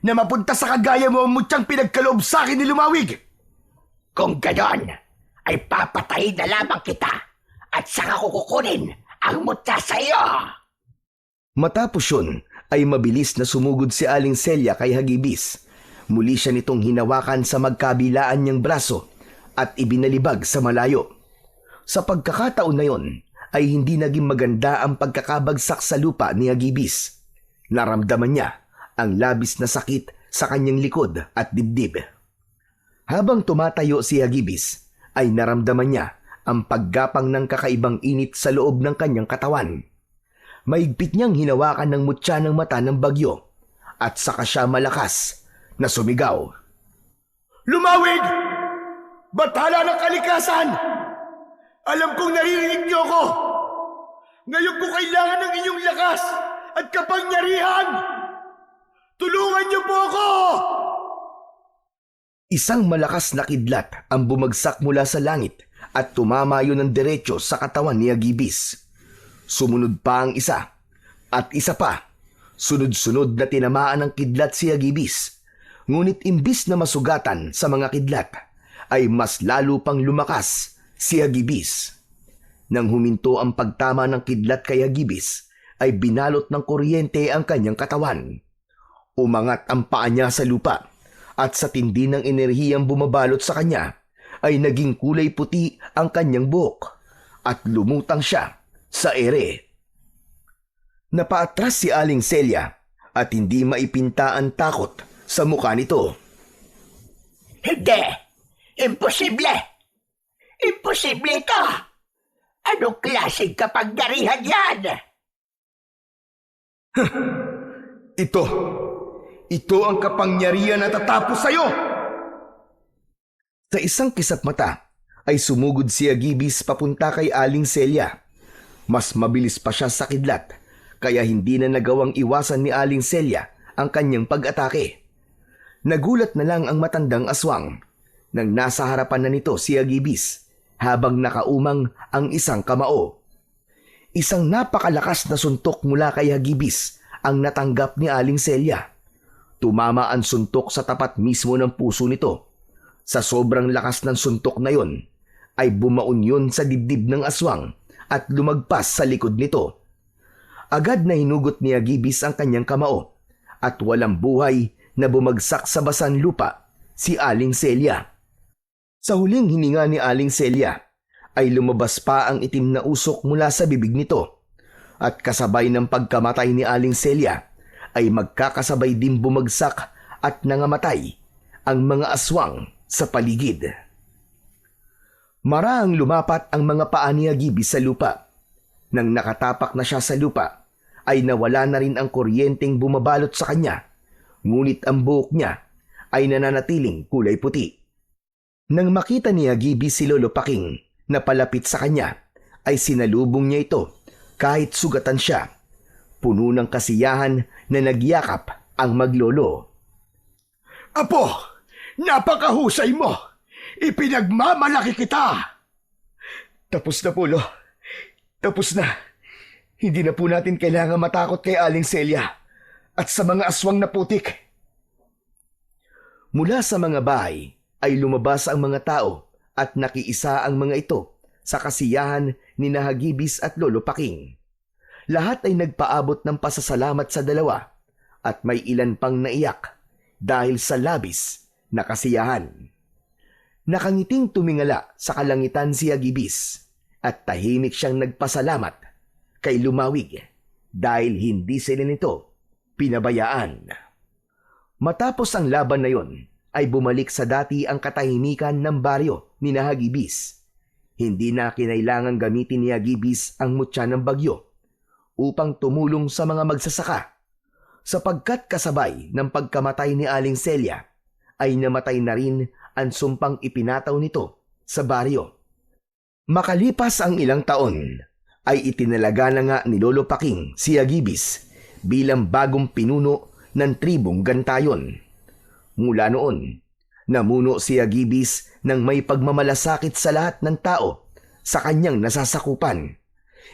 na mapunta sa kagaya mo ang mutyang pinagkaloob sa akin ni Lumawig! Kung ganon, ay papatayin na lamang kita at saka ko kukunin ang mutya sa iyo. Matapos yun, ay mabilis na sumugod si Aling Celia kay Hagibis. Muli siya nitong hinawakan sa magkabilaan niyang braso at ibinalibag sa malayo. Sa pagkakataon na yon, ay hindi naging maganda ang pagkakabagsak sa lupa ni Hagibis. Naramdaman niya ang labis na sakit sa kanyang likod at dibdib. Habang tumatayo si Hagibis, ay naramdaman niya ang paggapang ng kakaibang init sa loob ng kanyang katawan. Maigpit niyang hinawakan ng mutya ng mata ng bagyo at saka siya malakas na sumigaw. Lumawig! Bathala ng kalikasan! Alam kong naririnig niyo ako! Ngayon ko kailangan ng inyong lakas at kapangyarihan! Tulungan niyo po ako! Isang malakas na kidlat ang bumagsak mula sa langit at tumama yun ng diretso sa katawan ni Agibis. Sumunod pa ang isa at isa pa. Sunod-sunod na tinamaan ng kidlat si Agibis. Ngunit imbis na masugatan sa mga kidlat, ay mas lalo pang lumakas si Agibis. Nang huminto ang pagtama ng kidlat kay Agibis, ay binalot ng kuryente ang kanyang katawan. Umangat ang paa niya sa lupa. At sa tindi ng enerhiyang bumabalot sa kanya, ay naging kulay puti ang kanyang buhok at lumutang siya sa ere. Napaatras si Aling Celia at hindi maipinta ang takot sa mukha nito. Hindi! Imposible! Imposible ito! Anong klaseng kapangyarihan yan? Ito ang kapangyarihan na tatapos sa'yo! Sa isang kisap mata ay sumugod si Agibis papunta kay Aling Celia. Mas mabilis pa siya sa kidlat kaya hindi na nagawang iwasan ni Aling Celia ang kanyang pag-atake. Nagulat na lang ang matandang aswang nang nasa harapan na nito si Agibis habang nakaumang ang isang kamao. Isang napakalakas na suntok mula kay Agibis ang natanggap ni Aling Celia. Tumama ang suntok sa tapat mismo ng puso nito. Sa sobrang lakas ng suntok na yon, ay bumaon yun sa dibdib ng aswang at lumagpas sa likod nito. Agad na hinugot ni Agibis ang kanyang kamao at walang buhay na bumagsak sa basan lupa si Aling Celia. Sa huling hininga ni Aling Celia, ay lumabas pa ang itim na usok mula sa bibig nito at kasabay ng pagkamatay ni Aling Celia, ay magkakasabay din bumagsak at nangamatay ang mga aswang sa paligid. Maraang lumapat ang mga paa ni Agibis sa lupa. Nang nakatapak na siya sa lupa, ay nawala na rin ang kuryenteng bumabalot sa kanya, ngunit ang buhok niya ay nananatiling kulay puti. Nang makita ni Agibis si Lolo Paking na palapit sa kanya, ay sinalubong niya ito kahit sugatan siya. Puno ng kasiyahan na nagyakap ang maglolo. Apo, napakahusay mo! Ipinagmamalaki kita! Tapos na po, Lo. Tapos na. Hindi na po natin kailangan matakot kay Aling Celia at sa mga aswang na putik. Mula sa mga bahay ay lumabas ang mga tao at nakiisa ang mga ito sa kasiyahan ni Hagibis at Lolo Paking. Lahat ay nagpaabot ng pasasalamat sa dalawa at may ilan pang naiyak dahil sa labis na kasiyahan. Nakangiting tumingala sa kalangitan si Agibis at tahimik siyang nagpasalamat kay Lumawig dahil hindi sila nito pinabayaan. Matapos ang laban na yon, ay bumalik sa dati ang katahimikan ng baryo ni Hagibis. Hindi na kinailangang gamitin ni Hagibis ang mutya ng bagyo upang tumulong sa mga magsasaka, sapagkat kasabay ng pagkamatay ni Aling Celia ay namatay na rin ang sumpang ipinataw nito sa baryo. Makalipas ang ilang taon, ay itinalaga na nga ni Lolo Paking si Hagibis bilang bagong pinuno ng tribong Gantayon. Mula noon, namuno si Hagibis ng may pagmamalasakit sa lahat ng tao sa kanyang nasasakupan.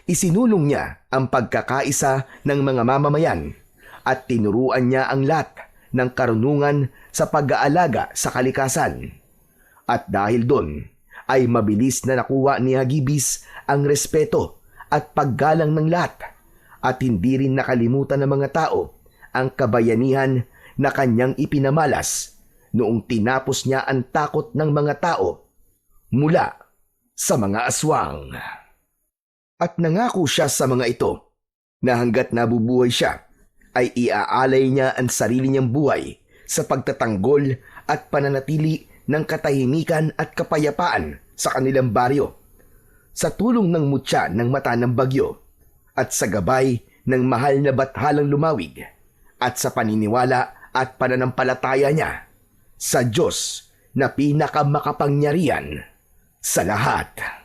Isinulong niya ang pagkakaisa ng mga mamamayan at tinuruan niya ang lahat ng karunungan sa pag-aalaga sa kalikasan. At dahil doon, ay mabilis na nakuha ni Hagibis ang respeto at paggalang ng lahat at hindi rin nakalimutan ng mga tao ang kabayanihan na kanyang ipinamalas noong tinapos niya ang takot ng mga tao mula sa mga aswang. At nangako siya sa mga ito na hanggat nabubuhay siya ay iaalay niya ang sarili niyang buhay sa pagtatanggol at pananatili ng katahimikan at kapayapaan sa kanilang baryo, sa tulong ng mutya ng mata ng bagyo at sa gabay ng mahal na bathalang Lumawig at sa paniniwala at pananampalataya niya sa Diyos na pinakamakapangyarihan sa lahat.